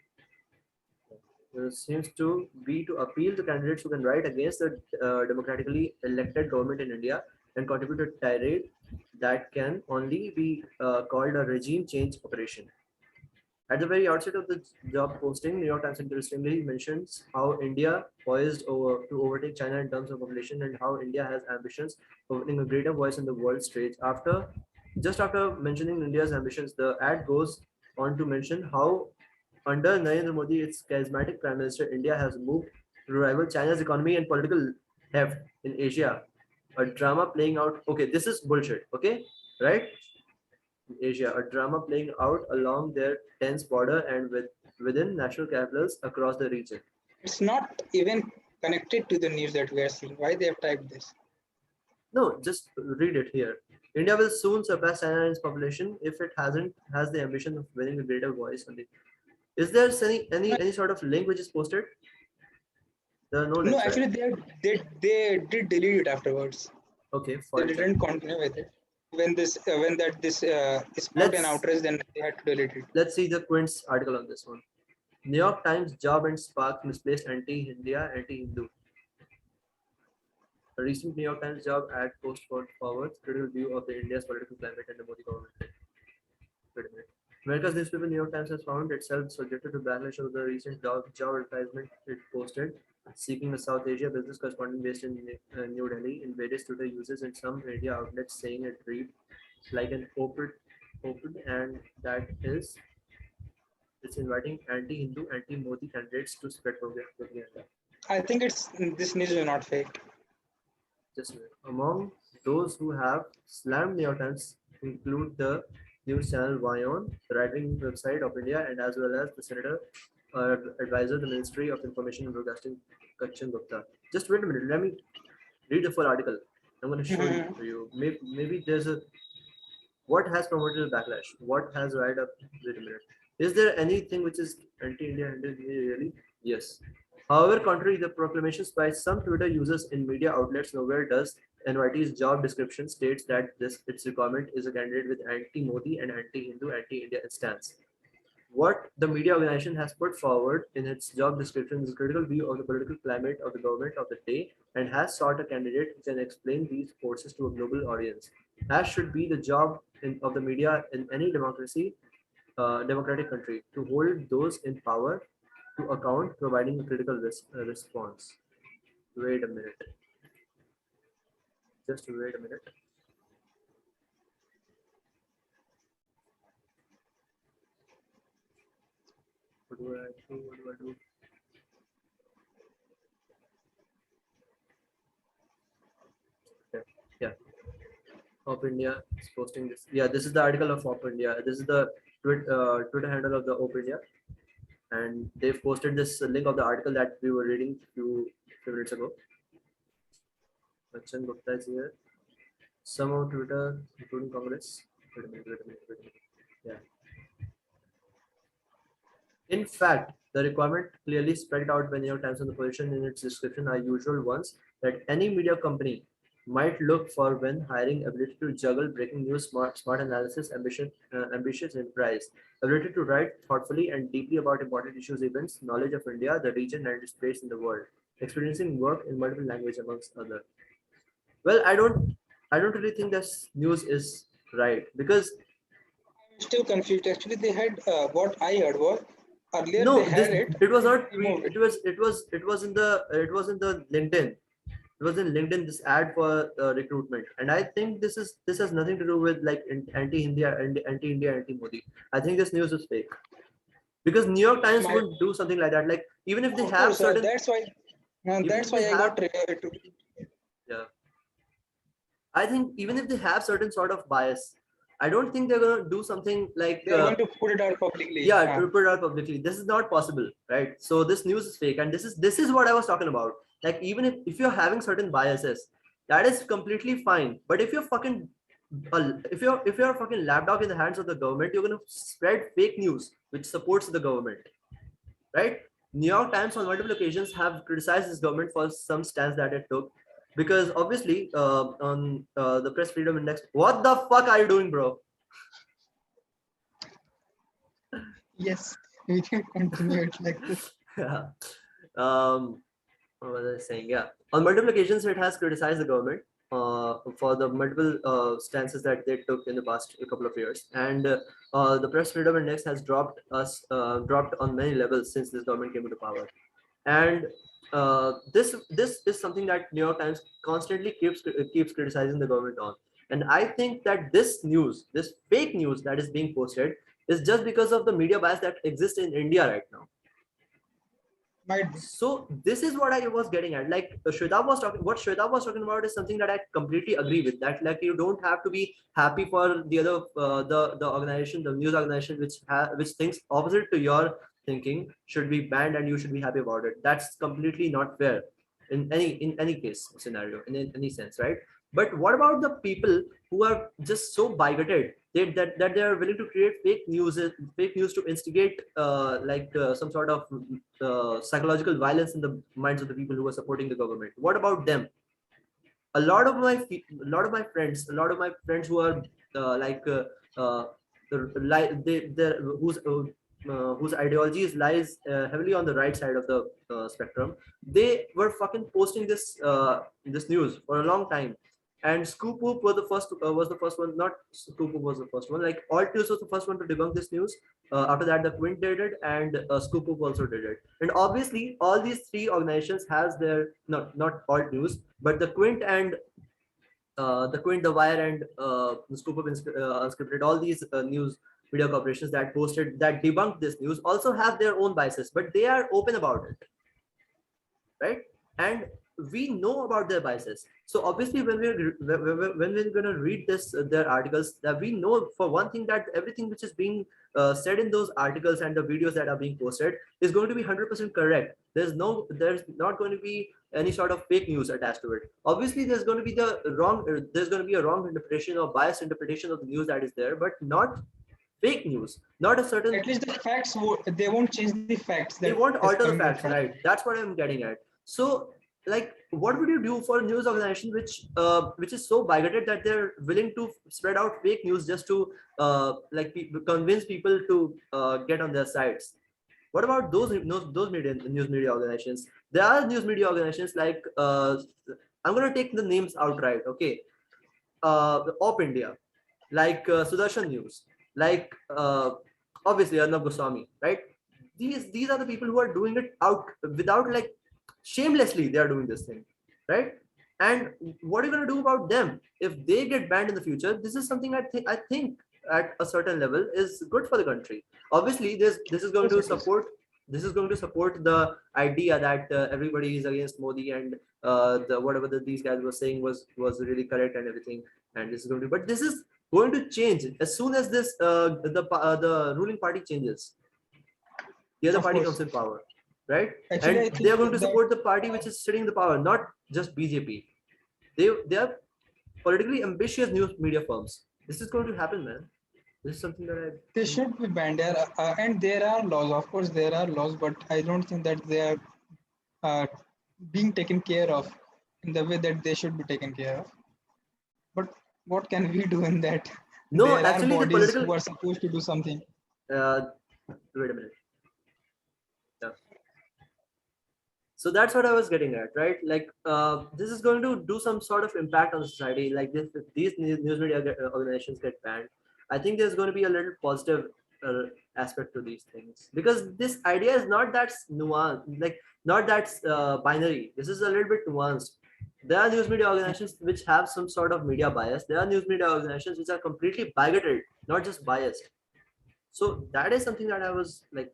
Seems to be to appeal to candidates who can write against the democratically elected government in India and contribute to a tirade that can only be called a regime change operation. At the very outset of the job posting, New York Times interestingly mentions how India poised to overtake China in terms of population and how India has ambitions of winning a greater voice in the world stage. Just after mentioning India's ambitions, the ad goes on to mention how under Narendra Modi, its charismatic Prime Minister, India has moved to rival China's economy and political heft in Asia. A drama playing out. Okay, this is bullshit. Okay, right? Asia, a drama playing out along their tense border and within national capitals across the region. It's not even connected to the news that we are seeing. Why they have typed this? No, just read it here. India will soon surpass China in its population if it has the ambition of winning a greater voice on the. Is there any sort of link which is posted? There are no No, links, right? actually, they did delete it afterwards. Okay, They fine. didn't continue with it. When that this sparked an Let's outrage, then they had to delete it. let's see the Quint's article on this one. New York Times job and spark misplaced anti-India, anti-Hindu. A recent New York Times job ad post forwards critical view of the India's political climate and the Modi government. Wait a minute. America's newspaper New York Times has found itself subjected to backlash of the recent job advertisement it posted, seeking a South Asia business correspondent based in New Delhi in various Twitter uses and some media outlets saying it read like an open and that is it's inviting anti-Hindu, anti-Modi candidates to spread propaganda. I think this news is not fake. Just a minute. Among those who have slammed New York Times include the news channel Vion, the right-wing website of India, and as well as the senator advisor, the Ministry of Information and Broadcasting, Kachan Gupta. Just wait a minute. Let me read the full article. I'm going to show you. Maybe there's a what has promoted the backlash? What has riled up? Wait a minute. Is there anything which is anti-India, really? Yes. However, contrary to the proclamations by some Twitter users in media outlets, nowhere does NYT's job description states that its requirement is a candidate with anti-Modi and anti-Hindu, anti-India stance. What the media organization has put forward in its job description is a critical view of the political climate of the government of the day and has sought a candidate who can explain these forces to a global audience. As should be the job of the media in any democratic country, to hold those in power to account, providing a critical response. Wait a minute. Just wait a minute. What do I do? What do I do? Okay. Yeah. Op India is posting this. Yeah, this is the article of Op India. This is the Twitter handle of the Op India, and they've posted this link of the article that we were reading few minutes ago. Kachan Gupta is here. Some on Twitter, including Congress. Wait a minute. Yeah. In fact, the requirement clearly spelled out by New York Times on the position in its description are usual ones that any media company might look for when hiring: ability to juggle breaking news, smart analysis, ambitious enterprise, ability to write thoughtfully and deeply about important issues, events, knowledge of India, the region and its place in the world, experiencing work in multiple languages amongst other. Well, I don't really think this news is right because I'm still confused. Actually, they had what I heard was earlier they no, had this it, it was not tweet. removed it. It was in the LinkedIn. It was in LinkedIn this ad for recruitment, and I think this has nothing to do with like anti-India, anti-India, anti-Modi. I think this news is fake because New York Times My, wouldn't do something like that. Like even if they of have course, certain, even that's if they why I have, got to. yeah, I think even if they have certain sort of bias, I don't think they're gonna do something like They are going to put it out publicly. yeah, to put it out publicly. This is not possible, right? So this news is fake, and this is what I was talking about. Like even if you're having certain biases, that is completely fine. But if you're fucking if you're a fucking lapdog in the hands of the government, you're gonna spread fake news which supports the government, right? New York Times on multiple occasions have criticized this government for some stance that it took, because obviously on the Press Freedom Index. What the fuck are you doing, bro? Yes, we can continue it like this. Yeah. What was I saying? Yeah. On multiple occasions, it has criticized the government for the multiple stances that they took in the past couple of years, and the Press Freedom Index has dropped on many levels since this government came to power. And this is something that New York Times constantly keeps criticizing the government on. And I think that this fake news that is being posted, is just because of the media bias that exists in India right now. Might be. So this is what I was getting at. Like what Shweta was talking about is something that I completely agree with. That like you don't have to be happy for the other the organization, the news organization which thinks opposite to your thinking should be banned and you should be happy about it. That's completely not fair in any case scenario, in any sense, right? But what about the people who are just so bigoted that they are willing to create fake news to instigate some sort of psychological violence in the minds of the people who are supporting the government? What about them? A lot of my friends, who are uh, like uh, uh, they whose ideologies lies heavily on the right side of the spectrum, they were fucking posting this news for a long time. And Scoop Whoop was the first one. Not Scoop Whoop was the first one. Like Alt News was the first one to debunk this news. After that, the Quint did it, and Scoop Whoop also did it. And obviously, all these three organizations has their not Alt News, but the Quint, the Wire, and the Scoop Up Unscripted, all these news media corporations that debunked this news also have their own biases, but they are open about it, right? And we know about their biases. So obviously, when we're going to read their articles, that we know for one thing that everything which is being said in those articles and the videos that are being posted is going to be 100% correct. There's not going to be any sort of fake news attached to it. Obviously, there's going to be a wrong interpretation or biased interpretation of the news that is there, but not fake news. Not a certain. At least the facts they won't change the facts that They won't is alter the coming in facts, front. right? That's what I'm getting at. So, like, what would you do for a news organization which is so bigoted that they're willing to spread out fake news just to convince people to get on their sides? What about those news media organizations? There are news media organizations like I'm gonna take the names outright. Okay, Op India, like Sudarshan News, like obviously Arnab Goswami, right? These are the people who are doing it out without like shamelessly. They are doing this thing, right? And what are you going to do about them if they get banned in the future? This is something I think at a certain level is good for the country. Obviously, this is going Yes, to it is. support the idea that everybody is against Modi, and whatever these guys were saying was really correct and everything. And this is going to, but this is going to change as soon as the ruling party changes. The other Of party comes course. in power, right? Actually, I And they think are going to that support the party which is sitting in the power, not just BJP. They are politically ambitious news media firms. This is going to happen, man. This is something that I they think. should be banned there, and there are laws. Of course, there are laws, but I don't think that they are uh, being taken care of in the way that they should be taken care of. But what can we do in that? No, There are actually, the bodies political. who are supposed to do something. Uh, Wait a minute. Yeah. So that's what I was getting at, right? Like, this is going to do some sort of impact on the society. Like, this, if these news media organizations get banned, I think there's going to be a little positive uh, aspect to these things, because this idea is not that nuanced, like not that binary. This is a little bit nuanced. There are news media organizations which have some sort of media bias. There are news media organizations which are completely bigoted, not just biased. So that is something that I was like,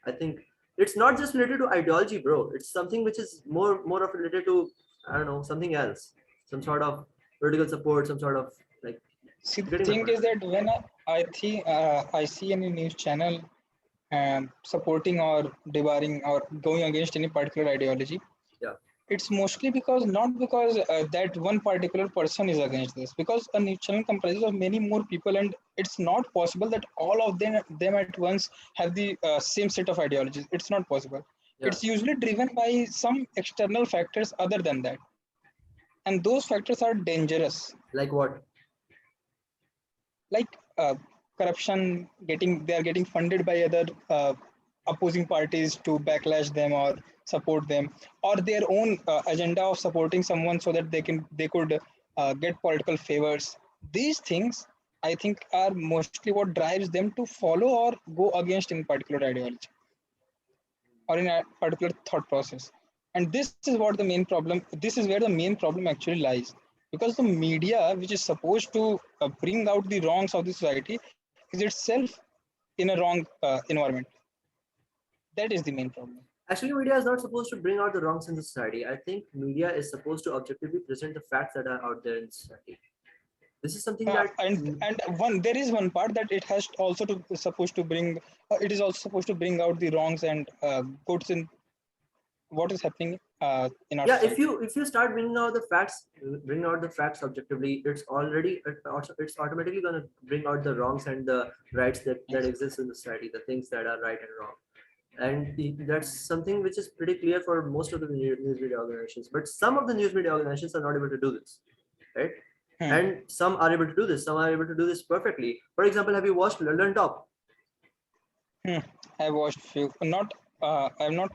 I think it's not just related to ideology, bro. It's something which is more of related to, I don't know, something else, some sort of political support, some sort of like, See, the getting my thing point, is right? that when I think I see any news channel supporting or debarring or going against any particular ideology, Yeah, it's mostly because not because that one particular person is against this, because a news channel comprises of many more people, and it's not possible that all of them at once have the same set of ideologies. It's not possible. yeah. It's usually driven by some external factors other than that, and those factors are dangerous, Like what? like corruption. Getting They are getting funded by other opposing parties to backlash them or support them, or their own agenda of supporting someone so that they could get political favors. These things, I think, are mostly what drives them to follow or go against in particular ideology or in a particular thought process. And this is what the main problem. This is where the main problem actually lies, because the media, which is supposed to bring out the wrongs of the society, is itself in a wrong environment. That is the main problem. Actually, media is not supposed to bring out the wrongs in the society. I think media is supposed to objectively present the facts that are out there in society. This is something that and one there is one part that it has also to supposed to bring it is also supposed to bring out the wrongs and goods in what is happening in our yeah, if society. you start bringing out the facts objectively, it's automatically going to bring out the wrongs and the rights that Yes. exist in the society, the things that are right and wrong. And that's something which is pretty clear for most of the news media organizations, but some of the news media organizations are not able to do this, right? Hmm. And some are able to do this, some are able to do this perfectly. For example, have you watched London Top? Hmm. I watched few, not I've not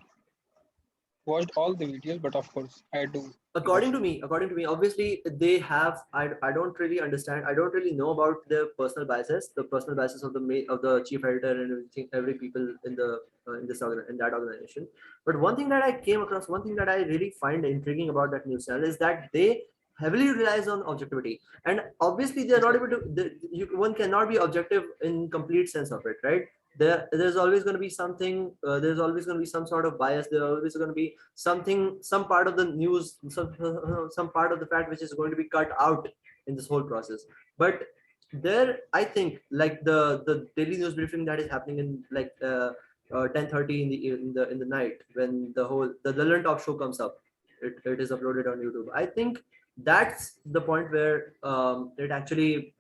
watched all the videos, but of course I do watch it. According to me, obviously they have, I don't really understand, I don't really know about their personal biases, the personal biases of of the chief editor and everything, every people in the in that organization. But one thing that I came across, one thing that I really find intriguing about that news channel is that they heavily relies on objectivity. And obviously they are not able to one cannot be objective in complete sense of it, right? There's always going to be something, there's always going to be some sort of bias, there's always going to be something, some part of the news, some part of the fact which is going to be cut out in this whole process. But there, I think, like the daily news briefing that is happening in like 10:30 in the night, when the Lullen Talk show comes up, it is uploaded on YouTube. I think that's the point where it actually,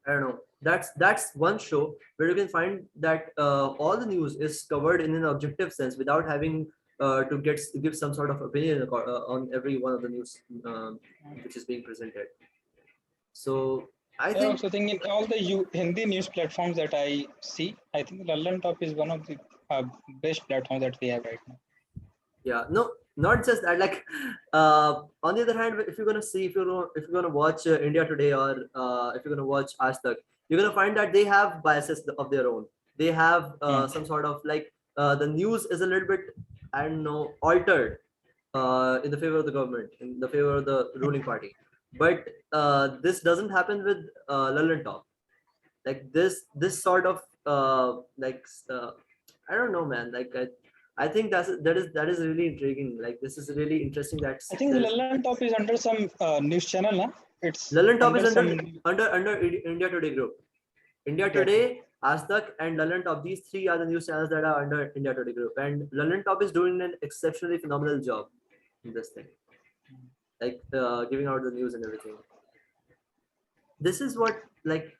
I don't know. That's one show where you can find that all the news is covered in an objective sense without having to give some sort of opinion on every one of the news which is being presented. So I I think, also think in all the Hindi news platforms that I see, I think Lallan Top is one of the best platforms that we have right now. yeah, no, not just that. Like on the other hand, if you're gonna see, if you're gonna watch India Today, or if you're gonna watch Aaj Tak, you're gonna find that they have biases of their own. They have Hmm. some sort of like the news is a little bit, I don't know, altered in the favor of the government, in the favor of the ruling party. But this doesn't happen with Lullen Top. Like this sort of I don't know, man. Like I think that is really intriguing. Like this is really interesting. I think the There's Lallan Top is under some news channel, na? It's Lullen Top is under some under India Today group. India India Today. Today, Astak, and Lullen Top. These three are the news channels that are under India Today group, and Lullen Top is doing an exceptionally phenomenal job in this thing, like giving out the news and everything. This is what, like,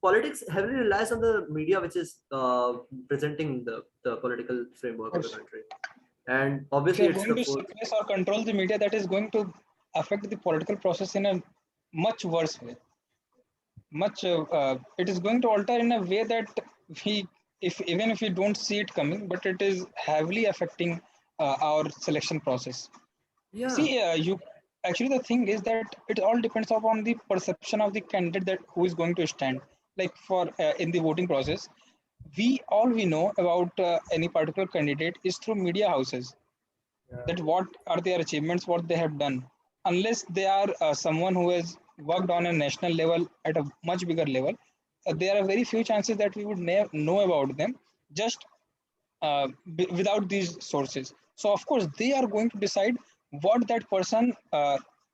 politics heavily relies on the media which is presenting the political framework of the Course. country, and If obviously you're it's going the to fourth. suppress or control the media, that is going to affect the political process in a much worse way. It is going to alter in a way that we, if even if we don't see it coming, but it is heavily affecting our selection process. Yeah, See, you actually the thing is that it all depends upon the perception of the candidate that who is going to stand. Like for in the voting process, we know about any particular candidate is through media houses. yeah, That what are their achievements, what they have done. Unless they are someone who has worked on a national level at a much bigger level, there are very few chances that we would know about them just without these sources. So of course they are going to decide what that person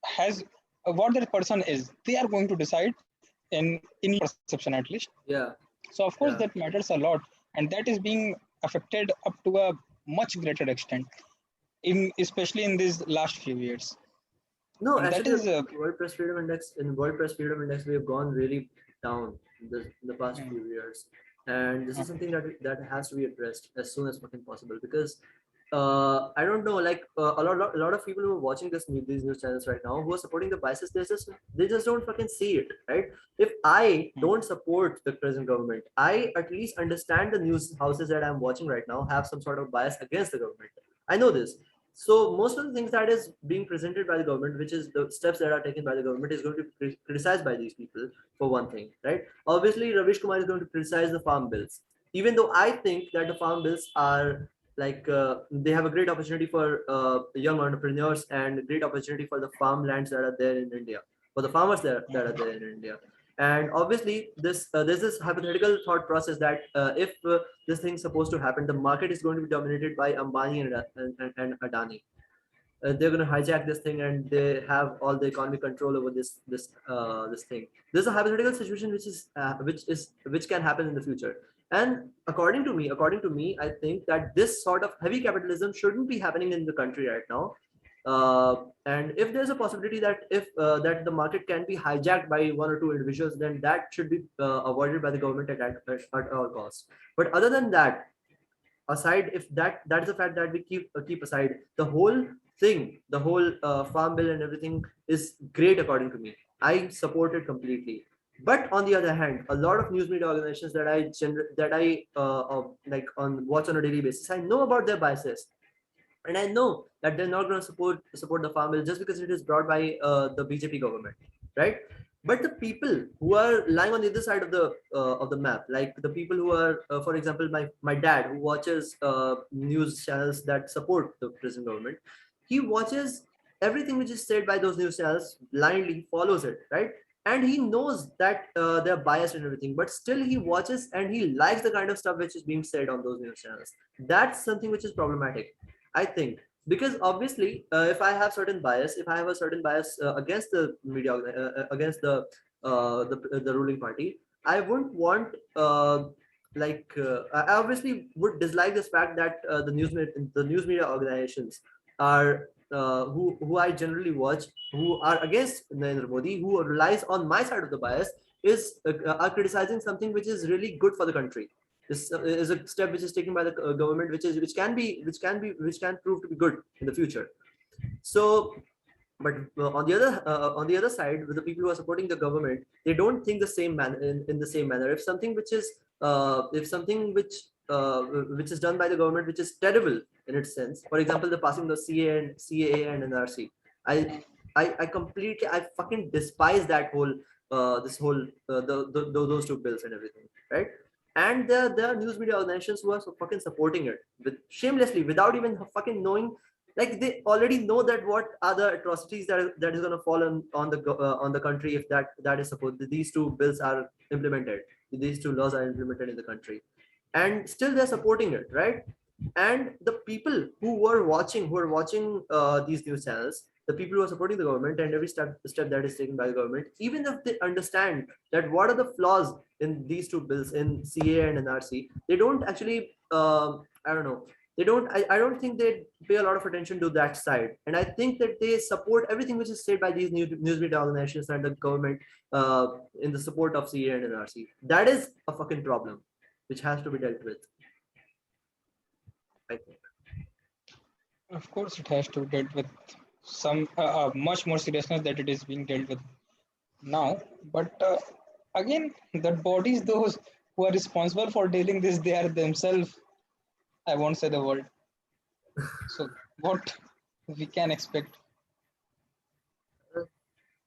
has, what that person is. They are going to decide in your perception at least. yeah, So of course yeah. that matters a lot, and that is being affected up to a much greater extent in especially in these last few years, No, and that actually, is the World Press Freedom Index, we have gone really down in the past mm, few years, and this is something that has to be addressed as soon as fucking possible. Because I don't know, like a lot of people who are watching these news channels right now who are supporting the biases, they just don't fucking see it, right? If I mm, don't support the present government, I at least understand the news houses that I'm watching right now have some sort of bias against the government. I know this. So most of the things that is being presented by the government, which is the steps that are taken by the government, is going to be criticized by these people for one thing, right? Obviously, Ravish Kumar is going to criticize the farm bills, even though I think that the farm bills are like they have a great opportunity for young entrepreneurs and a great opportunity for the farmlands that are there in India, for the farmers that are there in India. And obviously, there's this hypothetical thought process that if this thing's supposed to happen, the market is going to be dominated by Ambani and Adani. they're going to hijack this thing and they have all the economic control over this thing. There's a hypothetical situation which can happen in the future. And according to me, I think that this sort of heavy capitalism shouldn't be happening in the country right now. And if there's a possibility that if that the market can be hijacked by one or two individuals, then that should be avoided by the government at all costs. But other than that, aside, if that is the fact that we keep aside, the whole thing, the whole farm bill and everything is great according to me. I support it completely. But on the other hand, a lot of news media organizations that I like on watch on a daily basis, I know about their biases, and I know that they're not going to support the farm bill just because it is brought by the BJP government, right? But the people who are lying on the other side of the map, like the people who are, for example, my dad who watches news channels that support the present government, he watches everything which is said by those news channels blindly, follows it, right? And he knows that they're biased and everything, but still he watches and he likes the kind of stuff which is being said on those news channels. That's something which is problematic, I think, because obviously, if I have certain bias, if I have a certain bias against the media, against the ruling party, I wouldn't want I obviously would dislike this fact that the news media organizations are who I generally watch, who are against Narendra Modi, who relies on my side of the bias, is are criticizing something which is really good for the country. This is a step which is taken by the government, which can prove to be good in the future. So, but on the other side, with the people who are supporting the government, they don't think the same man in the same manner. If something which is if something which is done by the government, which is terrible in its sense, for example, the passing of the CAA and NRC, I I fucking despise that whole this whole those two bills and everything, right? And there are news media organizations who are so fucking supporting it with shamelessly without even fucking knowing, like they already know that what are the atrocities that is going to fall on the country if that is supposed these two bills are implemented, these two laws are implemented in the country, and still they're supporting it, right? And the people who are watching these news channels, the people who are supporting the government and every step that is taken by the government, even if they understand that what are the flaws in these two bills, in CA and NRC, they don't actually I don't know, I don't think they pay a lot of attention to that side. And I think that they support everything which is said by these news media organizations and the government in the support of CA and NRC. That is a fucking problem which has to be dealt with, I think. Of course, it has to be dealt with some much more seriousness that it is being dealt with now. But again, the bodies, those who are responsible for dealing this, they are themselves, I won't say the word. So what we can expect?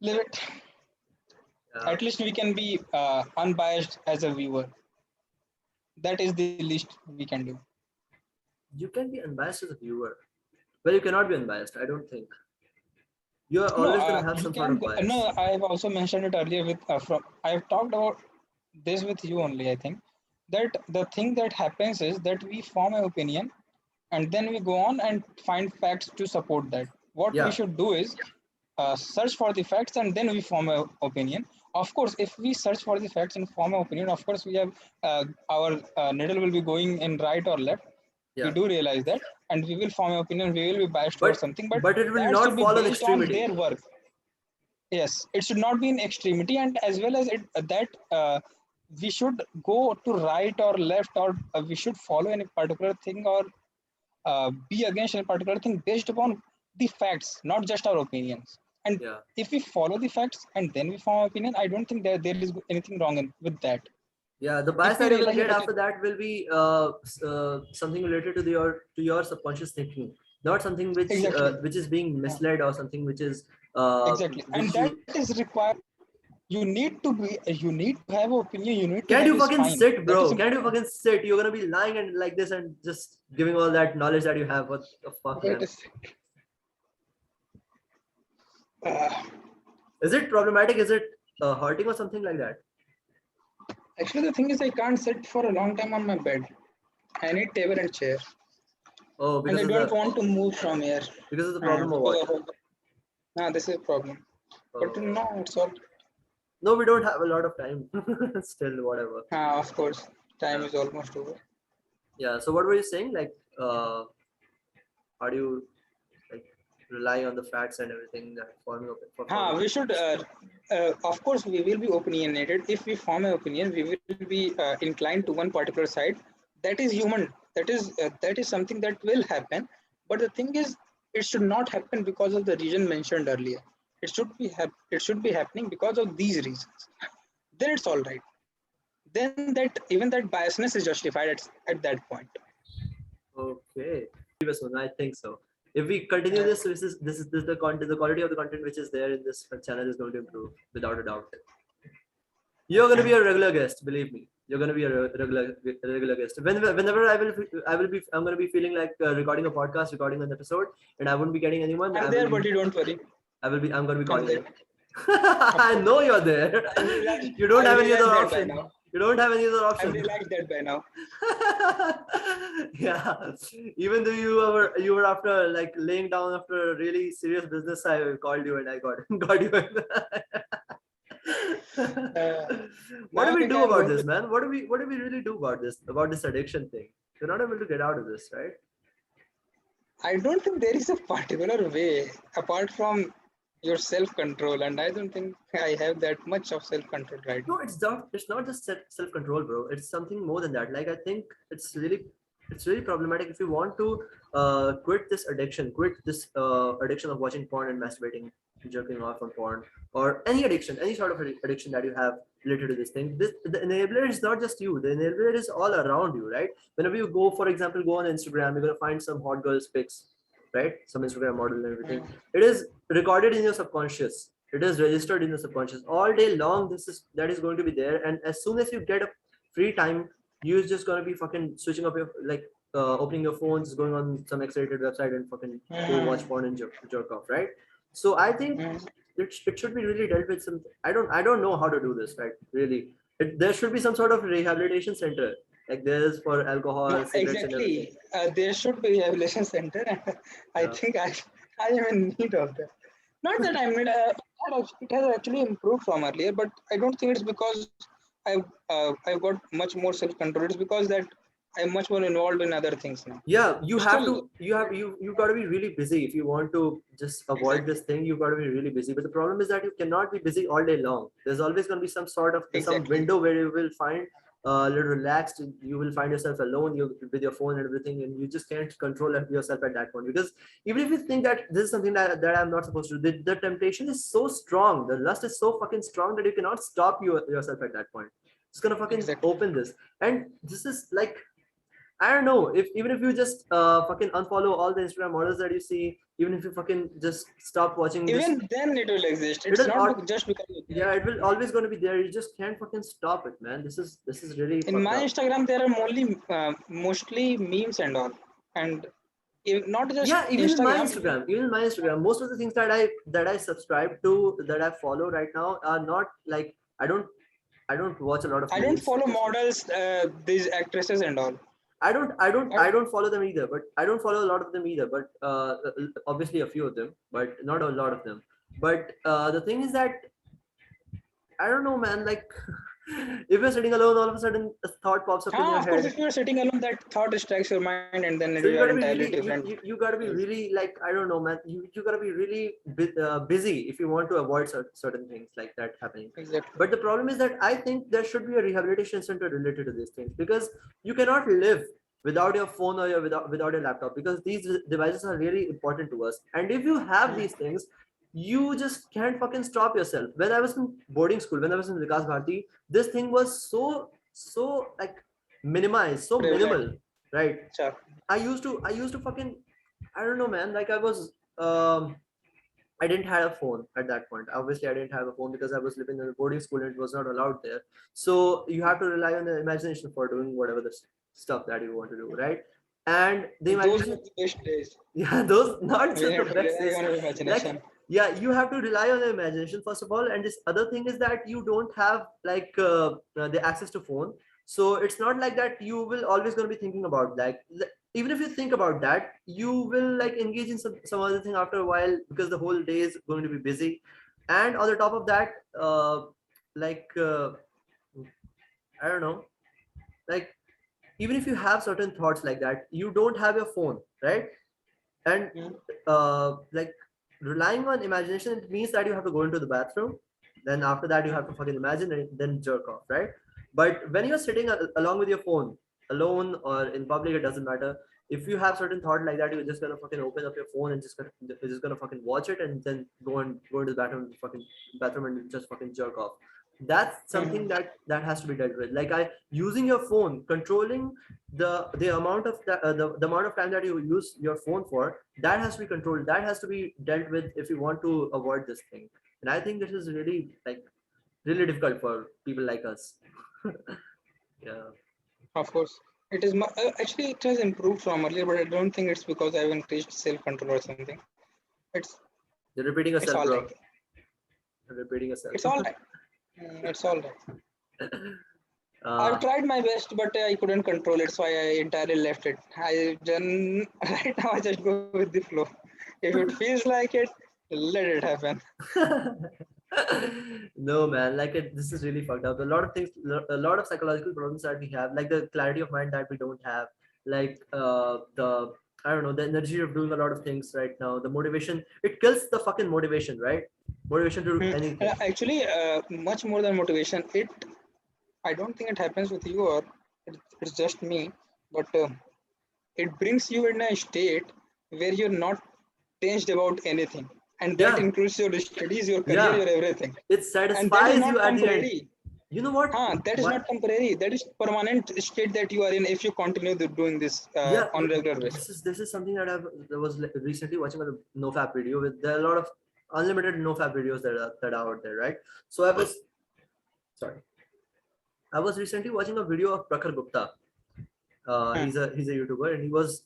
Leave it. At least we can be unbiased as a viewer. That is the least we can do. You can be unbiased as a viewer. Well, you cannot be unbiased, I don't think. You are No, always going to have you some sort can. of bias. No, I have also mentioned it earlier with from. I have talked about this with you only. I think that the thing that happens is that we form an opinion, and then we go on and find facts to support that. What we Yeah, should do is search for the facts, and then we form an opinion. Of course, if we search for the facts and form an opinion, of course we have our needle will be going in right or left. We yeah. do realize that, and we will form an opinion. We will be biased towards But something, but it will that should not be fall on based on extremity. their work. Yes, it should not be in extremity, and as well as it that we should go to right or left, or we should follow any particular thing, or be against any particular thing based upon the facts, not just our opinions. And Yeah. if we follow the facts and then we form an opinion, I don't think there is anything wrong with that. Yeah, the bias If we that you will realize get that, okay, after that will be something related to your subconscious thinking, not something exactly, which is being yeah, misled, or something exactly, and which that you is required. You need to have an opinion. You need to can't have you is fucking fine. sit, That is bro? Can't you important. fucking sit? You're gonna be lying and like this and just giving all that knowledge that you have. What the fuck, Wait man? a sec. Uh, Is it problematic? Is it hurting or something like that? Actually, the thing is, I can't sit for a long time on my bed. I need table and chair. Oh, and because I of don't the want to move from here. problem or what? Because of this is a problem. But Oh. no, it's all. No, we don't have a lot of time. Still, whatever. Of course, time Yeah. is almost over. Yeah. So what were you saying? Like, how do you like rely on the facts and everything that forming? We should. Of course, we will be opinionated. If we form an opinion, we will be inclined to one particular side. That is human. That is something that will happen. But the thing is, it should not happen because of the reason mentioned earlier. It should be happening because of these reasons. Then it's all right. Then that even that biasness is justified at that point. Okay. Previous one, I think so. If we continue this, this is the content, the quality of the content which is there in this channel is going to improve without a doubt. You're going to be a regular guest, believe me. You're going to be a regular guest. Whenever I'm going to be feeling like recording a podcast, recording an episode, and I wouldn't be getting anyone. I'm there, buddy. Don't worry. I'm going to be I'm calling there. you. I know you're there. You don't have any other That by option. now. You don't have any other I've option. realized that by now. Yeah, even though you were after like laying down after a really serious business, I called you and I got you. What do Now we we do can about go this, to. man? What do we really do about this addiction thing? We're not able to get out of this, right? I don't think there is a particular way apart from your self control, and I don't think I have that much of self control right No, now. it's not just self control, bro. It's something more than that. Like I think it's really problematic if you want to quit this addiction, quit this addiction of watching porn and masturbating, jerking off on porn, or any addiction, any sort of addiction that you have related to this thing. The enabler is not just you. The enabler is all around you, right? Whenever you go, for example, go on Instagram, you're gonna find some hot girls pics, right? Some Instagram model and everything. It is recorded in your subconscious. It is registered in the subconscious all day long. That is going to be there, and as soon as you get a free time, you're just gonna be fucking switching up your like opening your phones, going on some X-rated website and fucking go watch porn and jerk off, right? So I think it should be really dealt with. Some I don't know how to do this, right? Really, there should be some sort of rehabilitation center like there's for alcohol, cigarettes, and everything. Exactly. There should be a rehabilitation center, and I Yeah. think I am in need of that. Not that I'm in. It has actually improved from earlier, but I don't think it's because I've got much more self control. It's because that I'm much more involved in other things now. Yeah, you have Still, to you got to be really busy if you want to just avoid exactly, this thing. You got to be really busy, but the problem is that you cannot be busy all day long. There's always going to be some sort of some exactly. window where you will find a little relaxed. You will find yourself alone with your phone and everything, and you just can't control yourself at that point. Because even if you think that this is something that I'm not supposed to do, the temptation is so strong, the lust is so fucking strong that you cannot stop yourself at that point. It's gonna fucking Exactly. open this, and this is like, I don't know, if even if you just fucking unfollow all the Instagram models that you see, even if you fucking just stop watching this, Even then, it will exist. It's it'll not just because of yeah, that. it will always going to be there. You just can't fucking stop it, man. This is really In fucked my up. Instagram, there are mostly memes and all, and not just Yeah, Instagram. Even in my Instagram, most of the things that I subscribe to, that I follow right now are not like, I don't watch a lot of I don't memes. follow models, these actresses and all. I don't follow them either, but I don't follow a lot of them either, but obviously a few of them, but not a lot of them. But the thing is that I don't know, man. Like, if you're sitting alone, all of a sudden a thought pops up in your Of course, head. if you're sitting alone, that thought distracts your mind, and then So you you are gotta be entirely really, different. you gotta be really, like, I don't know, man. You gotta be really busy if you want to avoid certain things like that happening. Exactly. But the problem is that I think there should be a rehabilitation center related to these things, because you cannot live without your phone or without your laptop, because these devices are really important to us. And if you have these things, you just can't fucking stop yourself. When I was in boarding school, when I was in Vikas Bharati, this thing was so like minimized, so Prevalent. minimal, right? Sure. I used to fucking, I don't know, man. Like I didn't have a phone at that point. Obviously, I didn't have a phone because I was living in a boarding school and it was not allowed there. So you have to rely on the imagination for doing whatever the stuff that you want to do, right? And the Those were imagination, the best days. yeah, those not We just the need to best rely days. on our Like, imagination. yeah, you have to rely on the imagination first of all, and this other thing is that you don't have like the access to phone. So it's not like that you will always going to be thinking about like even if you think about that, you will like engage in some other thing after a while, because the whole day is going to be busy. And on the top of that, like I don't know, like even if you have certain thoughts like that, you don't have your phone, right? And Mm. like relying on imagination, it means that you have to go into the bathroom, then after that you have to fucking imagine and then jerk off, right? But when you're sitting along with your phone, alone or in public, it doesn't matter. If you have certain thought like that, you're just gonna fucking open up your phone and you're just gonna fucking watch it, and then go into the bathroom and just fucking jerk off. That's something Mm. that has to be dealt with. Like I using your phone, controlling the amount of the amount of time that you use your phone for, that has to be controlled, that has to be dealt with if you want to avoid this thing. And I think this is really like really difficult for people like us. Yeah. Of course, it is. Actually, it has improved from earlier, but I don't think it's because I've increased self control or something. It's You're repeating it's yourself, all bro. right. You're repeating yourself. It's all right. It's all right. I've uh, tried my best, but I couldn't control it, so I entirely left it. I done right now. I just go with the flow. If it feels like it, let it happen. no man, like this is really fucked up. A lot of things, a lot of psychological problems that we have, like the clarity of mind that we don't have, like the I don't know, the energy of doing a lot of things right now, the motivation, it kills the fucking motivation, right? Motivation to do anything. Actually, much more than motivation. I don't think it happens with you, or it's just me, but it brings you in a state where you're not tensed about anything, and that Yeah, includes your studies, your career, your yeah, everything. it And that is satisfies you not at the end. temporary. You know what? That is What? not temporary. That is permanent state that you are in if you continue doing this Yeah, on regular basis. this is something that I was recently watching a Nofap video with. There are a lot of unlimited Nofap videos that are out there, right? So sorry, I was recently watching a video of Prakhar Gupta. Hmm. He's a YouTuber, and he was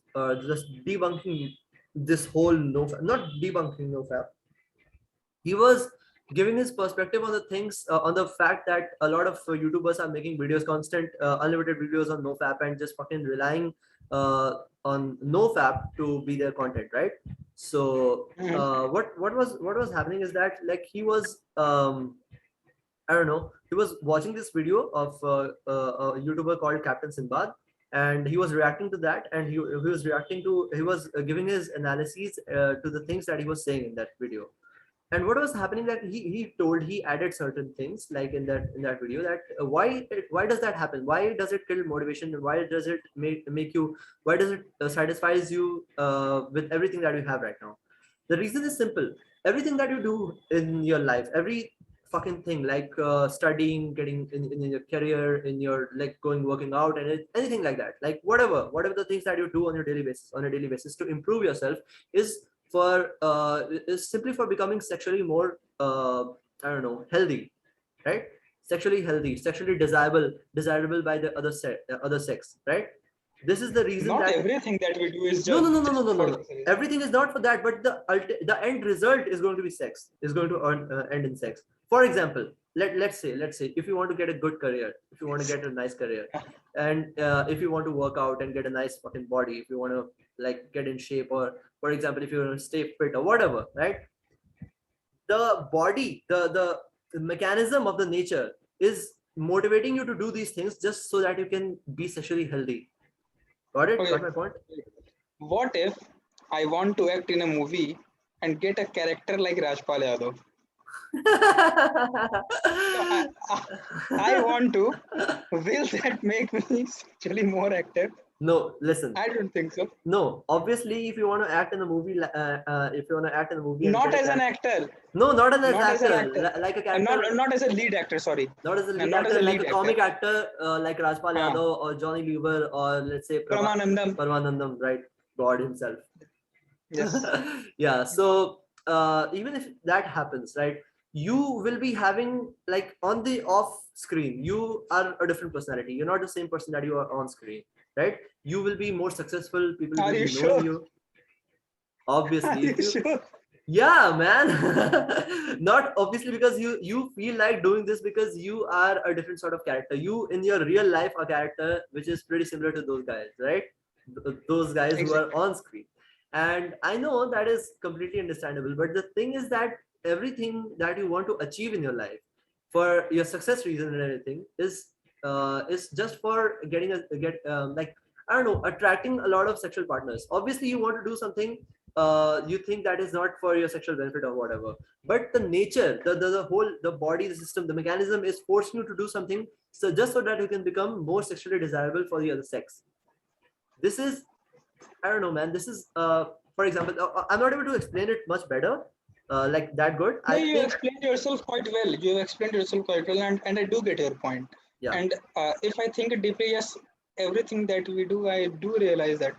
just debunking this whole Nofap, not debunking Nofap. He was giving his perspective on the things, on the fact that a lot of YouTubers are making videos, constant unlimited videos on Nofap, and just fucking relying on Nofap to be their content, right? So Hmm. what was happening is that, like, he was I don't know, he was watching this video of a YouTuber called Captain Sinbad, and he was reacting to that, and he was giving his analyses to the things that he was saying in that video. And what was happening, that he added certain things, like in that video, that why does that happen, why does it kill motivation, why does it make you, why does it satisfies you with everything that you have right now? The reason is simple. Everything that you do in your life, every fucking thing, like studying, getting in your career, in your like going working out, and anything like that, like whatever the things that you do on a daily basis to improve yourself, is for is simply for becoming sexually more I don't know, healthy, right? Sexually healthy, sexually desirable by the other sex, right? This is the reason Not that everything that we do is no, no, no, no, no, just no, no, for no. this reason. Everything is not for that, but the end result is going to be sex. Is going to end in sex. For example, let's say if you want to get a good career, if you want to get a nice career, and if you want to work out and get a nice fucking body, if you want to like get in shape, or for example, if you want to stay fit or whatever, right? The body, the mechanism of the nature is motivating you to do these things just so that you can be sexually healthy. Got it? Okay, Got my point? what if I want to act in a movie and get a character like Rajpal Yadav? So I want to. Will that make me sexually more active? No, listen. I don't think so. No, obviously, if you want to act in a movie, if you want to act in a movie and get Not a as an character, actor. no, not as Not as an actor, actor. like a And character, not as a lead actor. Sorry. not as a And lead not as actor, a like lead a actor. comic actor, like Rajpal Huh. Yadav or Johnny Lever, or let's say Paramanandam. Parvanandam, right? God himself. Yes. Yeah. So even if that happens, right, you will be having, like, on the off screen, you are a different personality. You're not the same person that you are on screen, right? You will be more successful. People Are will you be knowing sure? you. Are Obviously, you sure? Yeah, man. Not obviously because you feel like doing this because you are a different sort of character. You in your real life a character which is pretty similar to those guys, right? Those guys who are Exactly. on screen. And I know that is completely understandable. But the thing is that everything that you want to achieve in your life for your success reason and everything is just for getting a get like I don't know, attracting a lot of sexual partners. Obviously, you want to do something you think that is not for your sexual benefit or whatever, but the nature, the whole, the body, the system, the mechanism is forcing you to do something, so just so that you can become more sexually desirable for the other sex. This is, I don't know, man, this is for example, I'm not able to explain it much better, like that good, No, I you think. explained yourself quite well. You have explained yourself quite well, and I do get your point. Yeah, And if I think deeply, yes, everything that we do, I do realize that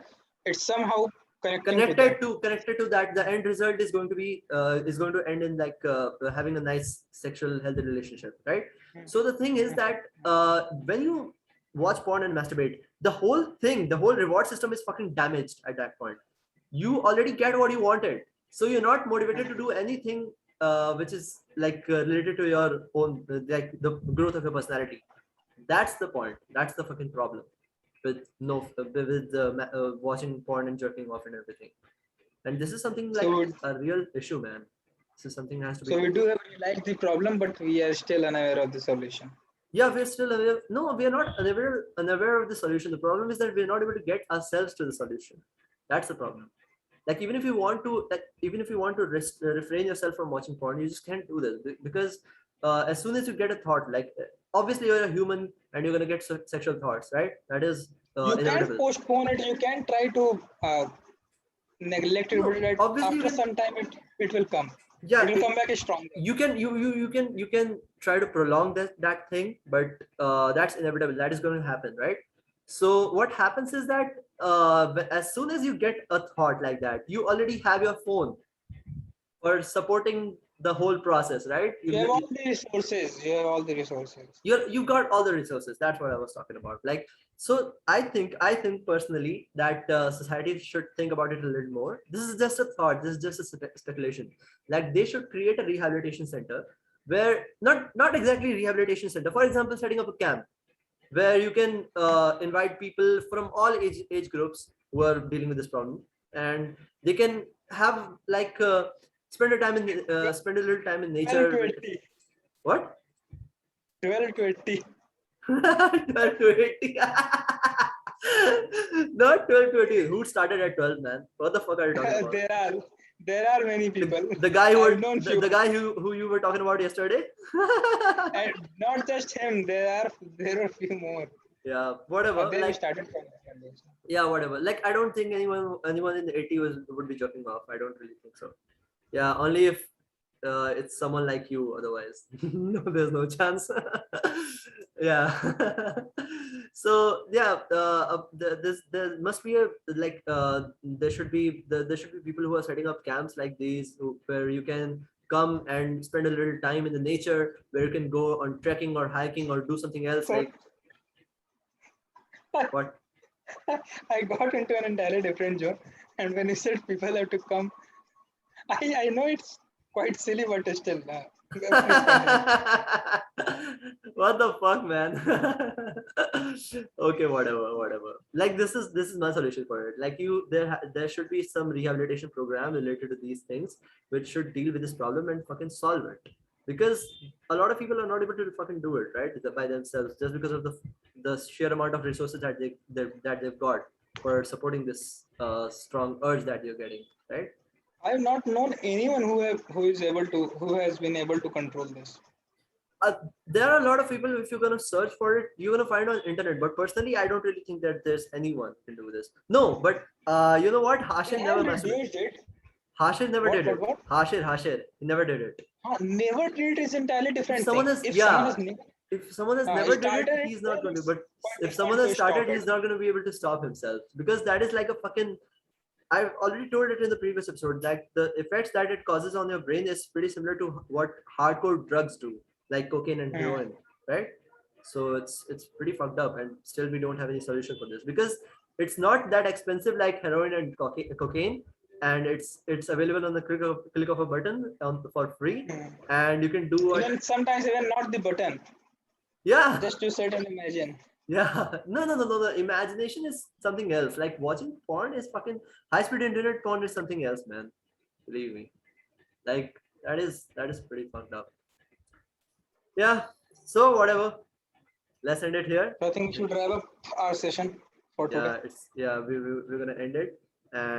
it's somehow connecting to that. connected to that, the end result is going to end in like having a nice sexual healthy relationship, right? So the thing is that when you watch porn and masturbate, the whole thing, the whole reward system is fucking damaged at that point. You already get what you wanted, so you're not motivated to do anything which is like related to your own like the growth of your personality. That's the point, that's the fucking problem with no with watching porn and jerking off and everything. And this is something like So, a real issue, man. This is something that has to be so we fixed. do have realized the problem, but we are still unaware of the solution. Yeah, we're still aware. No, we are not unaware of the solution. The problem is that we're not able to get ourselves to the solution. That's the problem. Like even if you want to like even if you want to refrain yourself from watching porn, you just can't do this because as soon as you get a thought, like obviously you're a human and you're going to get sexual thoughts, right? That is You can't inevitable. postpone it. You can try to neglect it, No, but obviously you after can. some time, it will come. It Yeah, will come back stronger. you can you can try to prolong that thing, but that's inevitable, that is going to happen, right? So what happens is that as soon as you get a thought like that, you already have your phone for supporting the whole process, right? You have all the resources. You have all the resources. You got all the resources. That's what I was talking about. Like, so I think personally that society should think about it a little more. This is just a thought, this is just a speculation. Like they should create a rehabilitation center where not exactly rehabilitation center, for example setting up a camp where you can invite people from all age groups who are dealing with this problem, and they can have like spend a little time in 12 nature to with 80. what. 12 to 80. 12 to 80. Not 12 to 80. Who started at 12, man? What the fuck are you talking about? there are there are many The, people. the guy who I've were known few, the guy who you were talking about yesterday? and not just him. There are few more. Yeah, whatever. They Like, started from different days. yeah, whatever. Like, I don't think anyone in the 80 would be joking off. I don't really think so. Yeah, only if it's someone like you. Otherwise, no, there's no chance. Yeah. So yeah, there must be a like there should be people who are setting up camps like these where you can come and spend a little time in the nature, where you can go on trekking or hiking or do something else So like what. I got into an entirely different zone. And when you said people have to come, I know it's quite silly, but still, please continue. What the fuck, man? Okay, whatever. Like this is my solution for it. Like there should be some rehabilitation program related to these things, which should deal with this problem and fucking solve it. Because a lot of people are not able to fucking do it, right, by themselves, just because of the sheer amount of resources that they've got for supporting this strong urge that you're getting, right? I have not known anyone who has been able to control this. uh, there are a lot of people. If you're gonna search for it, you're gonna find on internet, but personally I don't really think that there's anyone can do this. No, but you know what, They Hashir have never masturbated. reduced it. Hashir never did it. What? Hashir he never did it. Never did it is entirely If different someone thing. has, yeah, if someone has never did it, Started it, he's not then going to. it's But quite if someone difficult has to stop started, it. he's not going to be able to stop himself, because that is like a fucking, I've already told it in the previous episode, that the effects that it causes on your brain is pretty similar to what hardcore drugs do, like cocaine and Hmm. heroin, right? So it's pretty fucked up, and still we don't have any solution for this, because it's not that expensive like heroin and cocaine. and it's available on the click of a button for free, Hmm. and you can do what. Even sometimes even not the button, Yeah. just to sit and imagine. Yeah. No. The imagination is something else. Like watching porn is fucking high speed internet porn is something else, man. Believe me. Like that is pretty fucked up. Yeah. So whatever. Let's end it here. So I think we should wrap up our session for today. Yeah. We're gonna end it. And